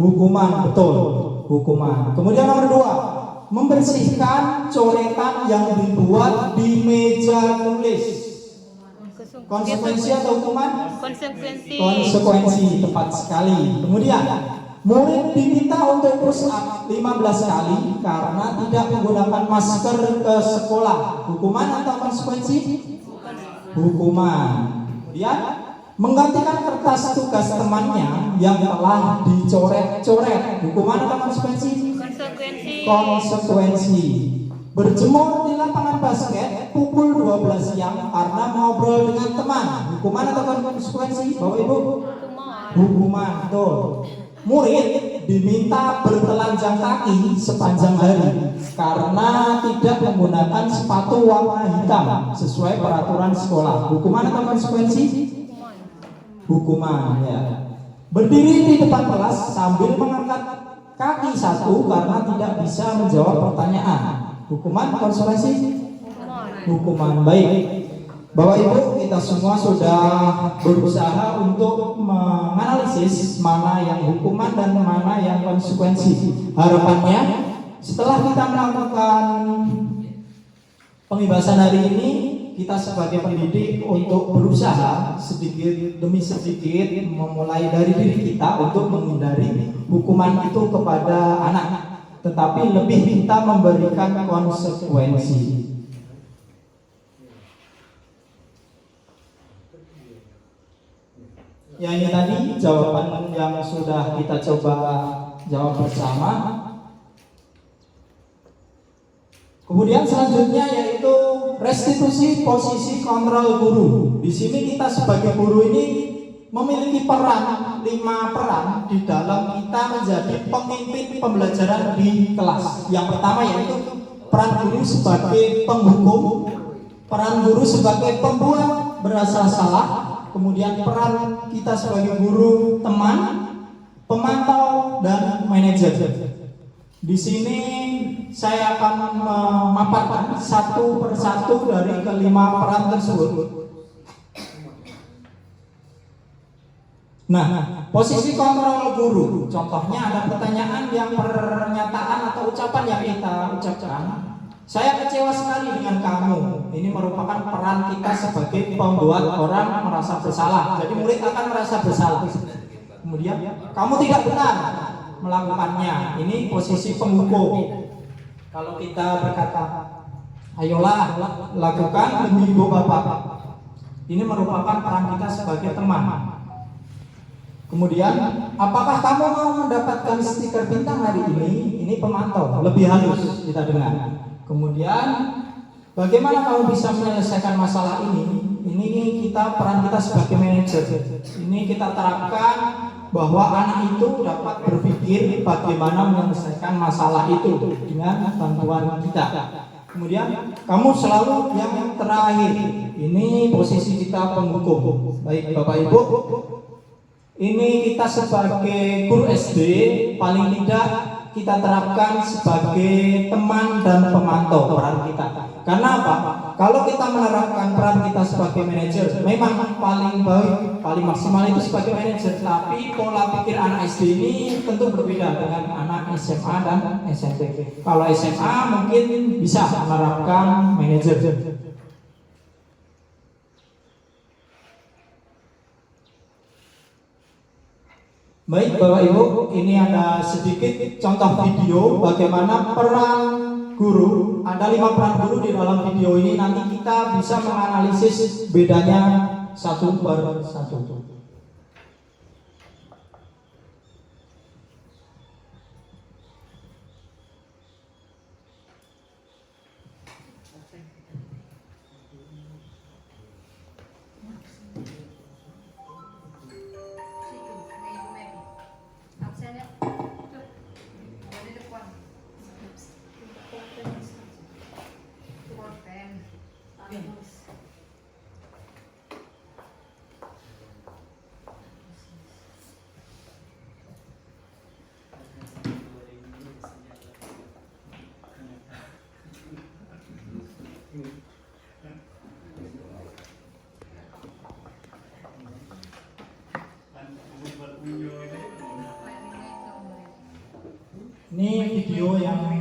Hukuman, betul, hukuman. Kemudian nomor 2, membersihkan coretan yang dibuat di meja tulis. Konsekuensi atau hukuman? Konsekuensi. Konsekuensi, tepat sekali. Kemudian murid diminta untuk push up 15 kali karena tidak menggunakan masker ke sekolah. Hukuman atau konsekuensi? Hukuman. Kemudian menggantikan kertas tugas temannya yang telah dicoret-coret. Hukuman atau konsekuensi? Konsekuensi. Konsekuensi. Berjemur di lapangan basket pukul 12 siang karena ngobrol dengan teman. Hukuman atau konsekuensi? Bapak Ibu? Hukuman. Tuh. Murid diminta bertelanjang kaki sepanjang hari karena tidak menggunakan sepatu warna hitam sesuai peraturan sekolah. Hukuman atau konsekuensi? Hukuman, ya. Berdiri di depan kelas sambil mengangkat kaki satu karena tidak bisa menjawab pertanyaan. Hukuman, konsekuensi? Hukuman. Baik. Bapak Ibu, kita semua sudah berusaha untuk menganalisis mana yang hukuman dan mana yang konsekuensi. Harapannya setelah kita melakukan pembebasan hari ini, kita sebagai pendidik untuk berusaha sedikit demi sedikit memulai dari diri kita untuk menghindari hukuman itu kepada anak, tetapi lebih kita memberikan konsekuensi. Ya, ini tadi jawaban yang sudah kita coba jawab bersama. Kemudian selanjutnya yaitu restitusi posisi kontrol guru. Di sini kita sebagai guru ini memiliki peran, 5 peran di dalam kita menjadi pemimpin pembelajaran di kelas. Yang pertama yaitu peran guru sebagai penghukum, peran guru sebagai pembuat berasa salah, kemudian peran kita sebagai guru teman, pemantau, dan manajer. Di sini saya akan memaparkan satu persatu dari kelima peran tersebut. Nah, posisi kontrol guru, contohnya ada pertanyaan yang pernyataan atau ucapan yang kita ucapkan. Saya kecewa sekali dengan kamu. Ini merupakan peran kita sebagai pembuat orang merasa bersalah. Jadi murid akan merasa bersalah. Kemudian, kamu tidak benar melakukannya. Ini posisi penghukum. Kalau kita berkata, ayolah lakukan demi ibu bapak, ini merupakan peran kita sebagai teman. Kemudian, apakah kamu mau mendapatkan stiker bintang hari ini? Ini pemantau, lebih halus kita dengar. Kemudian, bagaimana kamu bisa menyelesaikan masalah ini? Ini kita peran kita sebagai manajer. Ini kita terapkan bahwa anak itu dapat berpikir bagaimana menyelesaikan masalah itu dengan bantuan kita. Kemudian kamu selalu yang terakhir. Ini posisi kita penghukum. Baik Bapak Ibu, ini kita sebagai guru SD paling tidak kita terapkan sebagai teman dan pemantau peran kita. Karena apa? Kalau kita menerapkan peran kita sebagai manajer, memang paling baik, paling maksimal itu sebagai manajer. Tapi pola pikir anak SD ini tentu berbeda dengan anak SMA dan SMP. Kalau SMA mungkin bisa menerapkan manajer. Baik Bapak Ibu, ini ada sedikit contoh video bagaimana peran guru. Ada 5 peran guru di dalam video ini. Nanti kita bisa menganalisis bedanya satu per satu. Ini video yang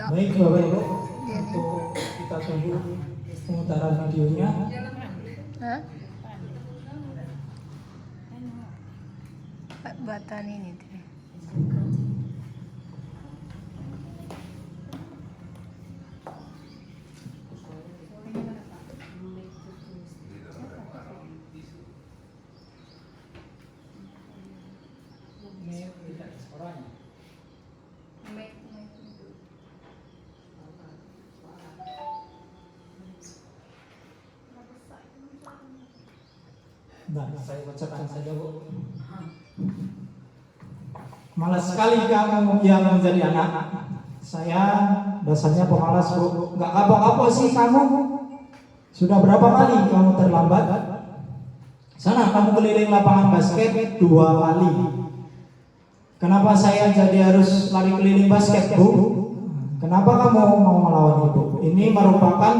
baik Bapak Ibu, untuk kita tunggu pemutaran videonya. Batan ini tuh. Ini tidak Nah, saya bacakan saja, Bu. Malas sekali kamu yang menjadi anak. Saya dasarnya pemalas, Bu. Nggak kapok-kapok sih kamu. Sudah berapa kali kamu terlambat? Sana kamu keliling lapangan basket 2 kali. Kenapa saya jadi harus lari keliling basket, Bu? Kenapa kamu mau melawan Ibu? Ini merupakan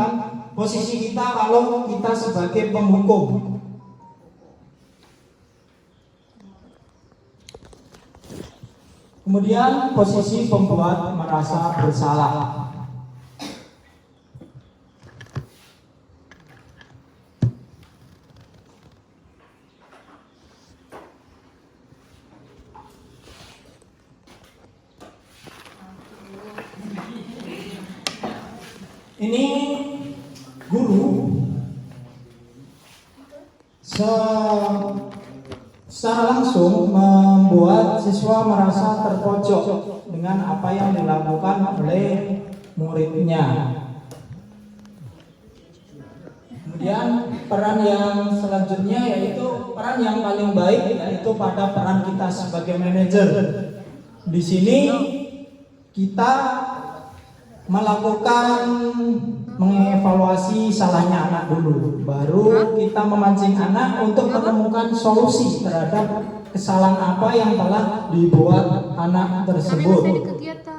posisi kita kalau kita sebagai penghukum. Kemudian posisi pembuat merasa bersalah. Ini guru secara langsung membuat siswa merasa terpojok dengan apa yang dilakukan oleh muridnya. Kemudian peran yang selanjutnya yaitu peran yang paling baik, yaitu pada peran kita sebagai manajer. Di sini kita melakukan mengevaluasi salahnya anak dulu, baru kita memancing anak untuk menemukan solusi terhadap kesalahan apa yang telah dibuat anak tersebut. Kegiatan.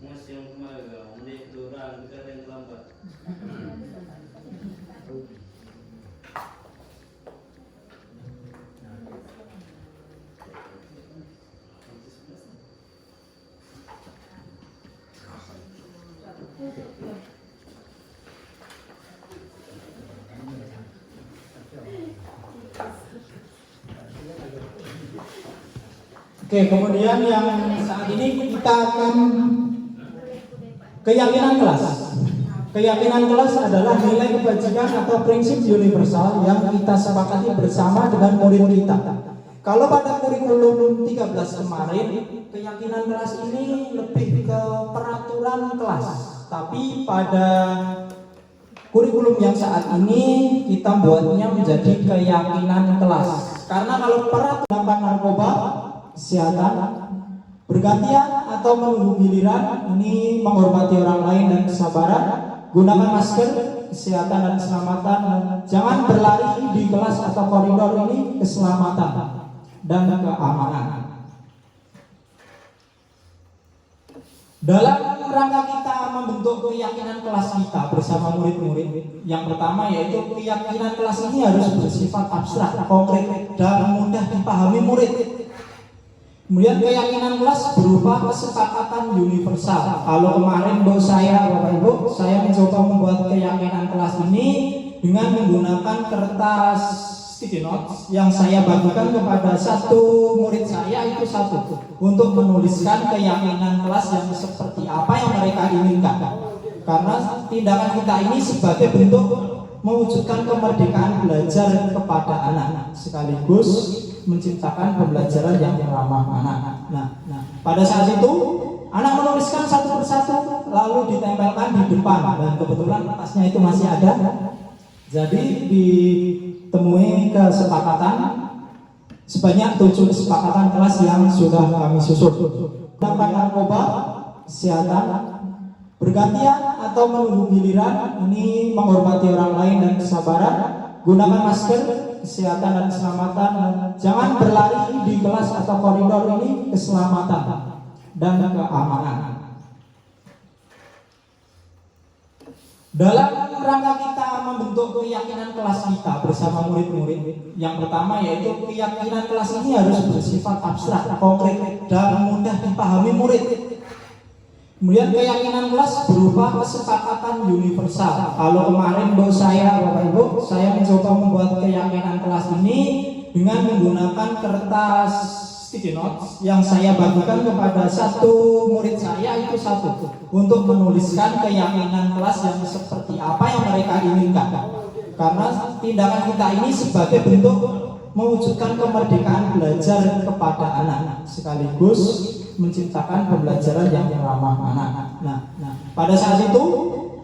Mas yang kemarin, menit durang kita yang terlambat. Oke, kemudian yang saat ini kita akan keyakinan kelas. Keyakinan kelas adalah nilai kebajikan atau prinsip universal yang kita sepakati bersama dengan murid kita. Kalau pada kurikulum 13 kemarin, keyakinan kelas ini lebih ke peraturan kelas. Tapi pada kurikulum yang saat ini kita buatnya menjadi keyakinan kelas. Karena kalau peraturan narkoba, kesehatan, bergantian atau menunggu giliran, ini menghormati orang lain dan kesabaran, gunakan masker, kesehatan dan keselamatan, jangan berlari di kelas atau koridor, ini keselamatan dan keamanan. Dalam rangka kita membentuk keyakinan kelas kita bersama murid-murid, yang pertama yaitu keyakinan kelas ini harus bersifat abstrak, konkret, dan mudah dipahami murid. Kemudian keyakinan kelas berupa kesepakatan universal. Kalau kemarin Bapak Ibu, saya mencoba membuat keyakinan kelas ini dengan menggunakan kertas sticky notes yang saya bagikan kepada satu murid saya, itu satu, untuk menuliskan keyakinan kelas yang seperti apa yang mereka inginkan. Karena tindakan kita ini sebagai bentuk mewujudkan kemerdekaan belajar kepada anak, sekaligus menciptakan pembelajaran yang ramah anak. Nah, pada saat itu anak menuliskan satu persatu lalu ditempelkan di depan, dan kebetulan kertasnya itu masih ada. Jadi ditemui kesepakatan sebanyak 7 kesepakatan kelas yang sudah kami susun. Tentang narkoba, kesehatan, bergantian atau menunggu giliran, ini menghormati orang lain dan kesabaran, gunakan masker, kesehatan dan keselamatan, jangan berlari di kelas atau koridor, ini keselamatan dan keamanan. Dalam rangka kita membentuk keyakinan kelas kita bersama murid-murid, yang pertama yaitu keyakinan kelas ini harus bersifat abstrak, konkret, dan mudah dipahami murid. Kemudian keyakinan kelas berupa kesepakatan universal. Kalau kemarin Bapak Ibu, saya mencoba membuat keyakinan kelas ini dengan menggunakan kertas sticky notes yang saya bagikan kepada satu murid saya itu satu untuk menuliskan keyakinan kelas yang seperti apa yang mereka inginkan. Karena tindakan kita ini sebagai bentuk mewujudkan kemerdekaan belajar kepada anak sekaligus menciptakan pembelajaran yang ramah anak. Nah, pada saat itu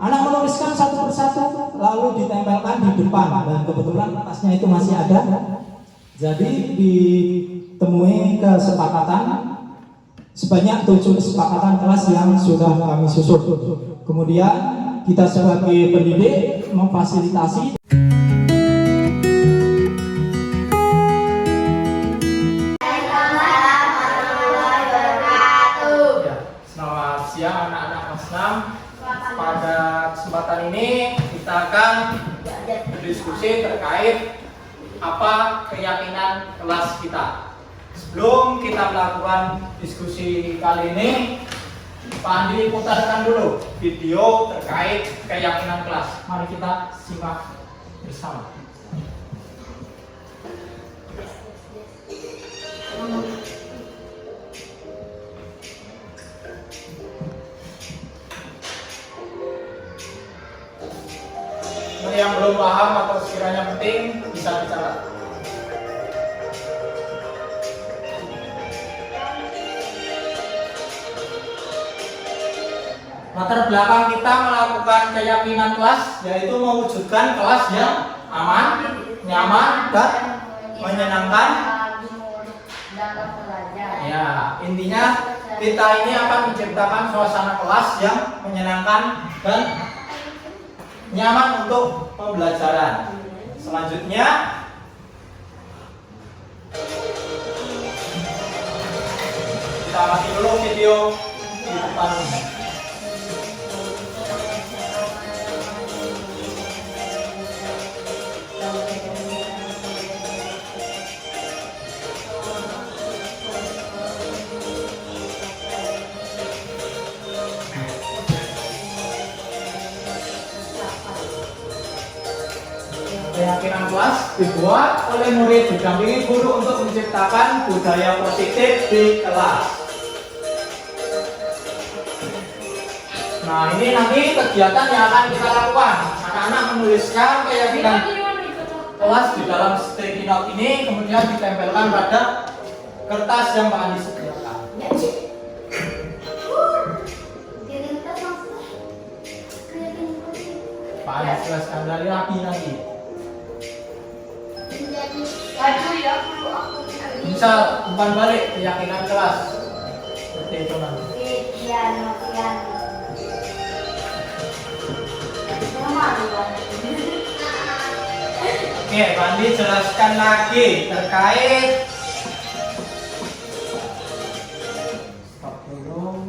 anak menuliskan satu persatu lalu ditempelkan di depan dan kebetulan kertasnya itu masih ada. Jadi ditemui kesepakatan sebanyak 7 kesepakatan kelas yang sudah kami susun. Kemudian kita sebagai pendidik memfasilitasi. Selamat siang anak-anak kelas 6. Pada kesempatan ini kita akan berdiskusi terkait apa keyakinan kelas kita. Sebelum kita melakukan diskusi kali ini, Pak Andi putarkan dulu video terkait keyakinan kelas. Mari kita simak bersama. Yang belum paham atau sekiranya penting bisa bicara. Latar belakang kita melakukan keyakinan kelas yaitu mewujudkan kelas yang aman, nyaman, dan menyenangkan. Ya, intinya kita ini akan menciptakan suasana kelas yang menyenangkan dan nyaman untuk pembelajaran. Selanjutnya kita mati dulu video di depan. Keyakinan kelas dibuat oleh murid didampingi guru untuk menciptakan budaya positif di kelas. Nah, ini nanti kegiatan yang akan kita lakukan. Anak-anak menuliskan keyakinan kelas di dalam sticky note ini, kemudian ditempelkan pada kertas yang Pak Andi sediakan. Pak Andi jelaskan dari lagi. Misal umpan balik keyakinan kelas seperti itu nanti. Oke, Pak Andi jelaskan lagi terkait. Stop dulu.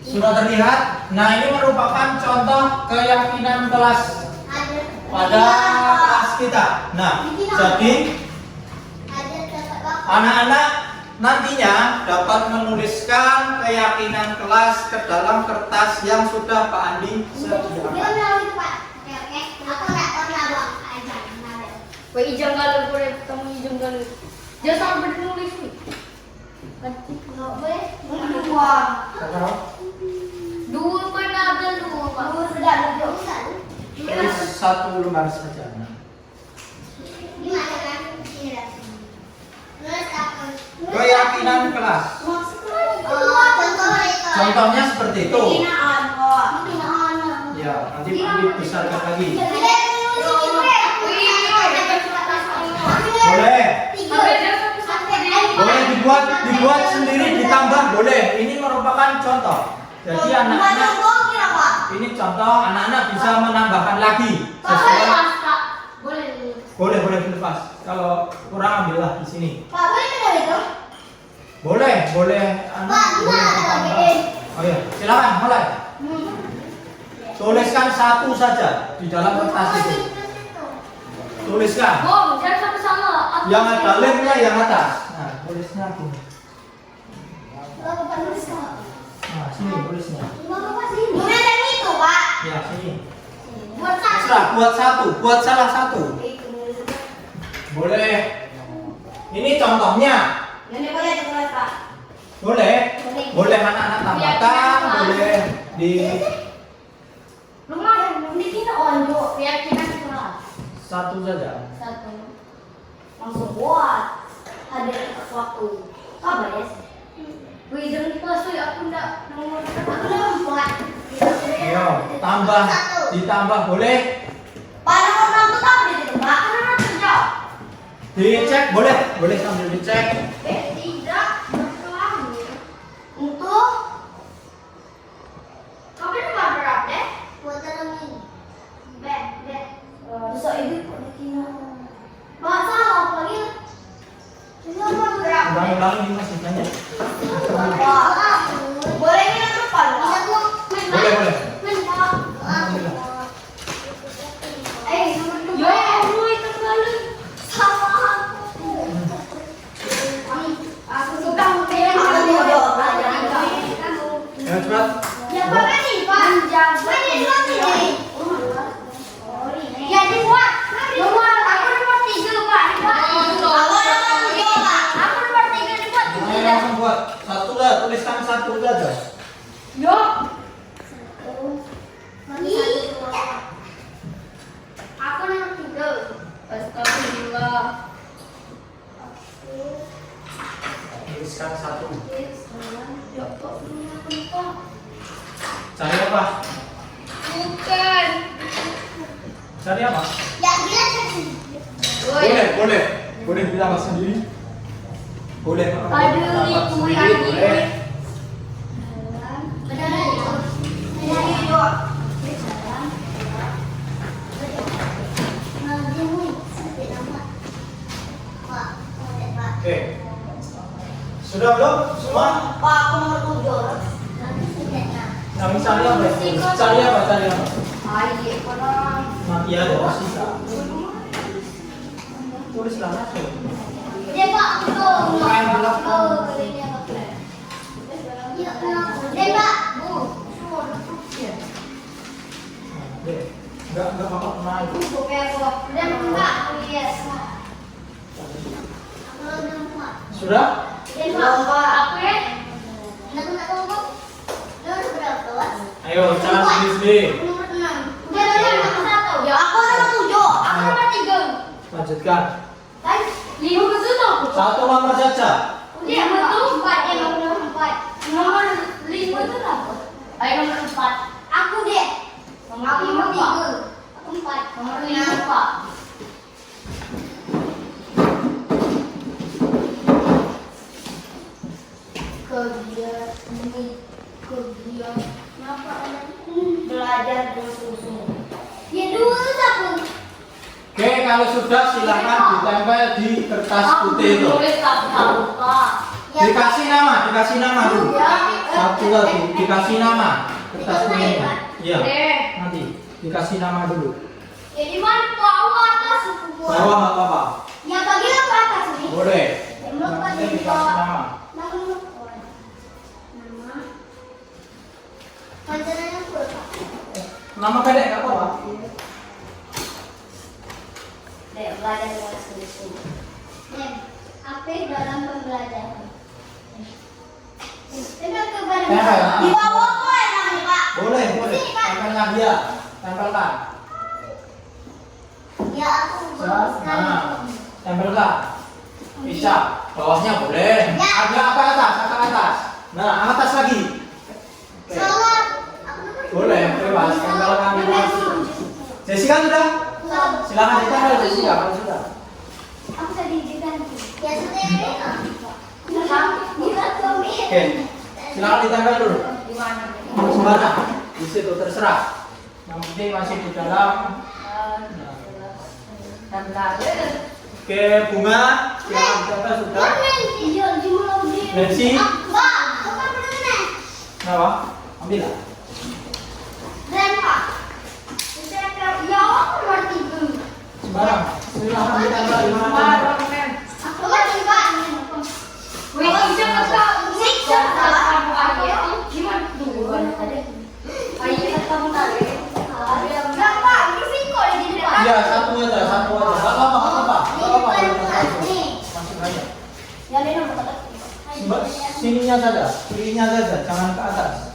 Sudah terlihat. Nah, ini merupakan contoh keyakinan kelas pada kelas kita. Nah, jadi anak-anak nantinya dapat menuliskan keyakinan kelas ke dalam kertas yang sudah Pak Andi sediakan. Ijang galau boleh ketemu ijang galau. Jangan sampai menulis nih. Nggak boleh. Dua pernah ada dua. Dua sudah ada. Tulis satu lembar saja. Keyakinan kelas. Contohnya seperti itu. Ya, nanti Pak Andi besarkan lagi. Boleh dibuat sendiri ditambah boleh. Ini merupakan contoh. Jadi anak-anak ini contoh anak-anak bisa menambahkan lagi sesuai. Boleh dilepas. Kalau kurang ambillah di sini. Boleh ditambah. Oh ya, silakan mulai. Tuliskan satu saja di dalam kertas itu. tuliskan. Bom, jangan sampai salah. Yang ada lemnya yang atas. Nah, tulisnya aku. Bapak tuliskan. Nah, sini tulisnya. Bapak sini. Bukan yang itu, Pak. Ya, sini. Buat satu. Terserah, buat salah satu. Boleh. Ini contohnya. Ini boleh boleh, Pak. Boleh. Boleh anak-anak tambahkan, boleh di Rumah di kita onjo, keyakinan kelas. satu saja. Satu. Langsung buat. Ada sesuatu. Apa ya? Wih, jangan di kelas tuh, aku enggak nomor buat. Ayo, tambah, ditambah boleh. Pak, nomor 6 itu apa di situ, Pak? Karena kerja. Dicek, boleh sambil dicek. Tidak berkelanjut. Untuk Kamu nomor berapa deh? buat ini. Be. Bisa ibu kok dikira. Masa apa lagi? Ini nomor berapa? Ulang-ulang ini masih banyak. Pak, boleh ini nomor depan? Bisa tuh. Boleh. Nomor Yo, aku itu kali. sama aku. Aku suka ngomongin Aku kamu. bodoh. Ya, cepat. Ya, Pak nih, Pak. Ini dua ini. Ya, dibuat. Dibuat. Aku nomor 3, Pak. Dibuat. Aku nomor 7, Pak. Aku nomor 3 dibuat. Ayo langsung buat. Satu dah, tuliskan satu saja. Yo, aku nomor 3. Astagfirullah. Tuliskan satu. Ya, kok ini aku lupa? Cari apa? Bukan. Cari apa? Ya, bilang sih. Boleh bilang sendiri. Boleh. Aduh, itu Sendiri, lagi. boleh. Oke. Sudah belum semua? Pak, aku nomor 7. Kami cari apa? Cari apa? Ayo, orang. Nanti ada sisa. Tulislah langsung. Dia Pak, aku Main belakang. Dia Pak. Enggak apa-apa naik. Dia Pak, lihat. Sudah? Dia Pak. Aku ya. Aku nak tahu Pak. Nomor berapa, Pak? Ayo, cara sendiri. Nomor 6. Dia nomor 1. Ya, aku nomor 7. Aku nomor 3. Lanjutkan. Kan? 5 betul aku. Satu nomor saja. Dia nomor 4. Dia nomor 4. Nomor 5 itu apa? Ayo nomor 4. Aku deh. Aku nomor 3. Aku 4. Nomor 5 Pak. Kegiatan apa belajar bersungguh. Ya dulu aku. Oke, kalau sudah silakan ditempel di kertas putih itu. Tulis tapi lupa. Dikasih nama dulu. Ya. Satu lagi, dikasih nama kertas Itu putihnya. Pak. Iya. Deh. Nanti dikasih nama dulu. Ya di mana bawah atas Bawah nggak apa-apa. Ya bagilah ke atas nih. Boleh. Yang belum Nanti di dikasih bawah. nama. Nama. Panjangannya berapa? Nama pendek nggak apa-apa. Dek, belajar dengan sungguh-sungguh. Dek, aktif dalam pembelajaran. Tempel ke badan. Tempel, ah. Di bawah kok emang Pak? Boleh. Sini, Pak. Tempelkan dia. Tempelkan. Ya aku bagus sekali. Nah, tempelkan. Bisa. Bawahnya boleh. Ya. Agak ke atas. Nah, atas lagi. Oke. Salah. Aku nomor Boleh, bebas. Tempelkan di bawah. Jessica sudah? Silakan ditempel Jessica kalau sudah. Aku tadi didikan. Ya sudah ini. Kita suami. Oke. Silakan ditempel dulu. Di mana? Sembarang. Di situ terserah. Yang penting masih di dalam. Dan tadi Oke, bunga. Silakan ditempel sudah. Iya, jumlah Nancy. Pak, bukan benar. Kenapa? Ambil lah. Dan Pak. Ya, aku nomor 3. Sembarang. Silahkan ditambah 5 atom. Aku lagi Pak. Wih, bisa enggak? Bisa. Aku aja. Gimana tuh? Ayo ketemu tadi. Enggak, Pak. Ini sih kok di depan. Iya, satu aja. Enggak apa-apa. Masuk aja. Ya, ini nomor kotak. Sininya saja, kirinya saja, jangan ke atas.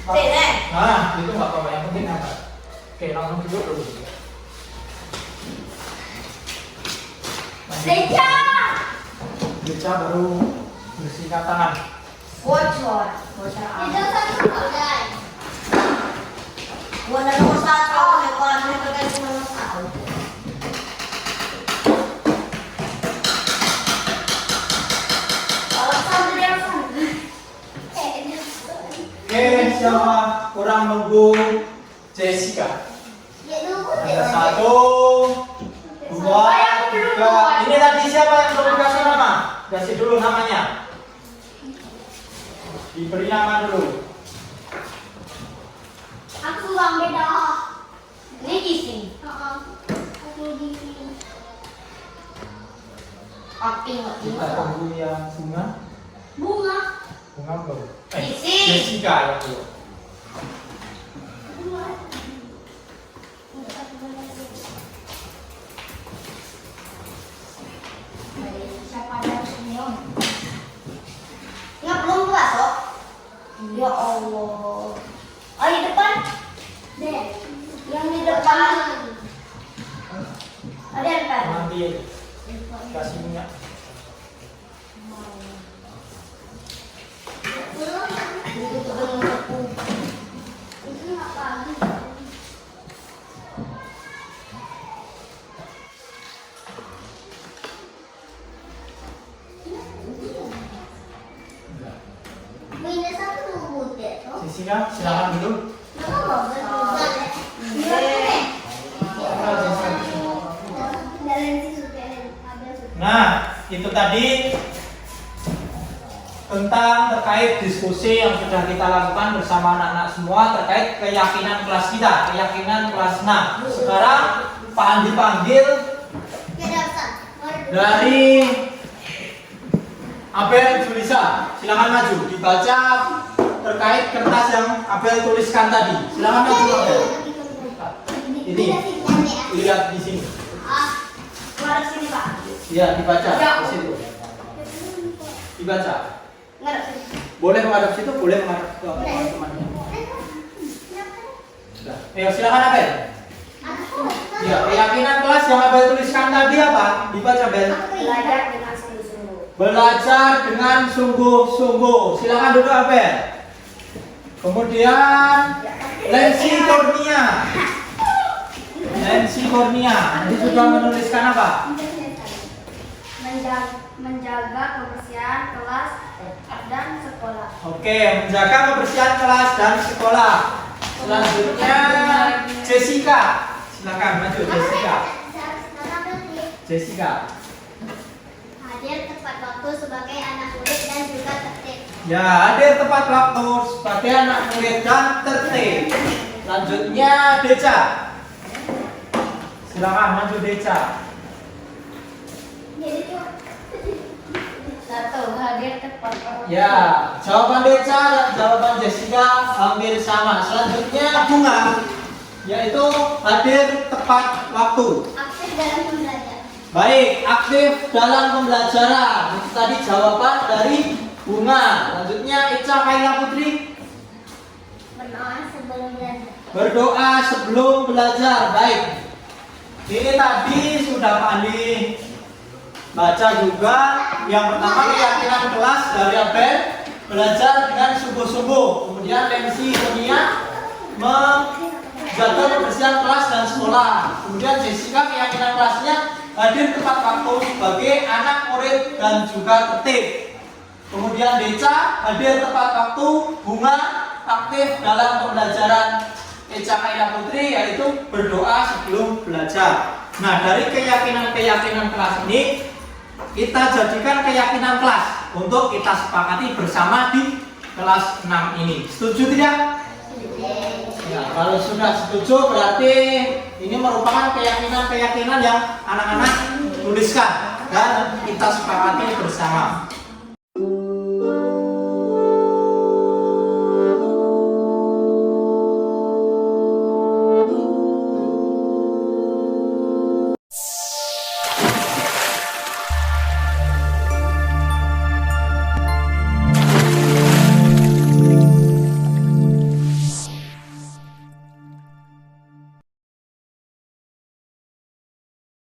Sini. Nah, itu nggak apa-apa, yang penting angkat. Oke, langsung duduk dulu. Deca. Deca baru bersihkan tangan. Bocor. Itu satu kotak. Gua ada nomor 1, lekolannya terkait nomor 1. Oke, siapa kurang nunggu Jessica? Ada 1, 2, 3. Ini tadi siapa yang belum dikasih nama? Kasih dulu namanya. Diberi nama dulu. Aku bang beda. Ini di sini. Aku di sini. Api nggak Kita tunggu yang bunga. Bunga. Bunga belum. Isi. Jessica yang belum. Siapa ada senyum? Ya belum puas kok. Ya Allah. Oh di depan. Deh. Yang di depan. Ada yang depan. Ambil. Kasih minyak. Itu apa? Minus 1 butir. Jessica, silakan dulu. Nah, itu tadi tentang terkait diskusi yang sudah kita lakukan bersama anak-anak semua terkait keyakinan kelas kita, keyakinan kelas 6. Sekarang Pak Andi panggil dari Abel Julisa. Silakan maju, dibaca terkait kertas yang Abel tuliskan tadi. Silakan maju Abel. Ini lihat di sini. Keluar sini Pak. Ya, dibaca Ya. di situ. Dibaca. Ngadep sini. Boleh menghadap situ, boleh menghadap ke teman-temannya. Sudah. Ayo silakan Abel. Ya, keyakinan kelas yang Abel tuliskan tadi apa? Dibaca Abel. Belajar dengan sungguh-sungguh. Belajar dengan sungguh-sungguh. Silakan duduk Abel. Kemudian Lensi Kornia. Lensi Kornia. Nanti sudah menuliskan apa? Menjaga kebersihan kelas dan sekolah. Oke, menjaga kebersihan kelas dan sekolah. Selanjutnya Jessica. Silakan maju Jessica. Jessica. Hadir tepat waktu sebagai anak murid dan juga tertib. Ya, hadir tepat waktu sebagai anak murid dan tertib. Selanjutnya Deca. Silakan maju Deca. Satu, hadir tepat waktu. Ya, jawaban Deca dan jawaban Jessica hampir sama. Selanjutnya Bunga, yaitu hadir tepat waktu. Aktif dalam belajar. Baik, aktif dalam pembelajaran. Itu tadi jawaban dari Bunga. Selanjutnya Ica Kaila Putri. Berdoa sebelum belajar. Berdoa sebelum belajar. Baik. Ini tadi sudah Pak Andi baca juga. Yang pertama keyakinan kelas dari Abel, belajar dengan sungguh-sungguh. Kemudian Lensi Kornia menjaga kebersihan kelas dan sekolah. Kemudian Jessica keyakinan kelasnya hadir tepat waktu sebagai anak murid dan juga tertib. Kemudian Deca hadir tepat waktu. Bunga aktif dalam pembelajaran. Eca Kaila Putri yaitu berdoa sebelum belajar. Nah, dari keyakinan-keyakinan kelas ini kita jadikan keyakinan kelas untuk kita sepakati bersama di kelas 6 ini. Setuju tidak? Ya, kalau sudah setuju berarti ini merupakan keyakinan-keyakinan yang anak-anak tuliskan dan kita sepakati bersama.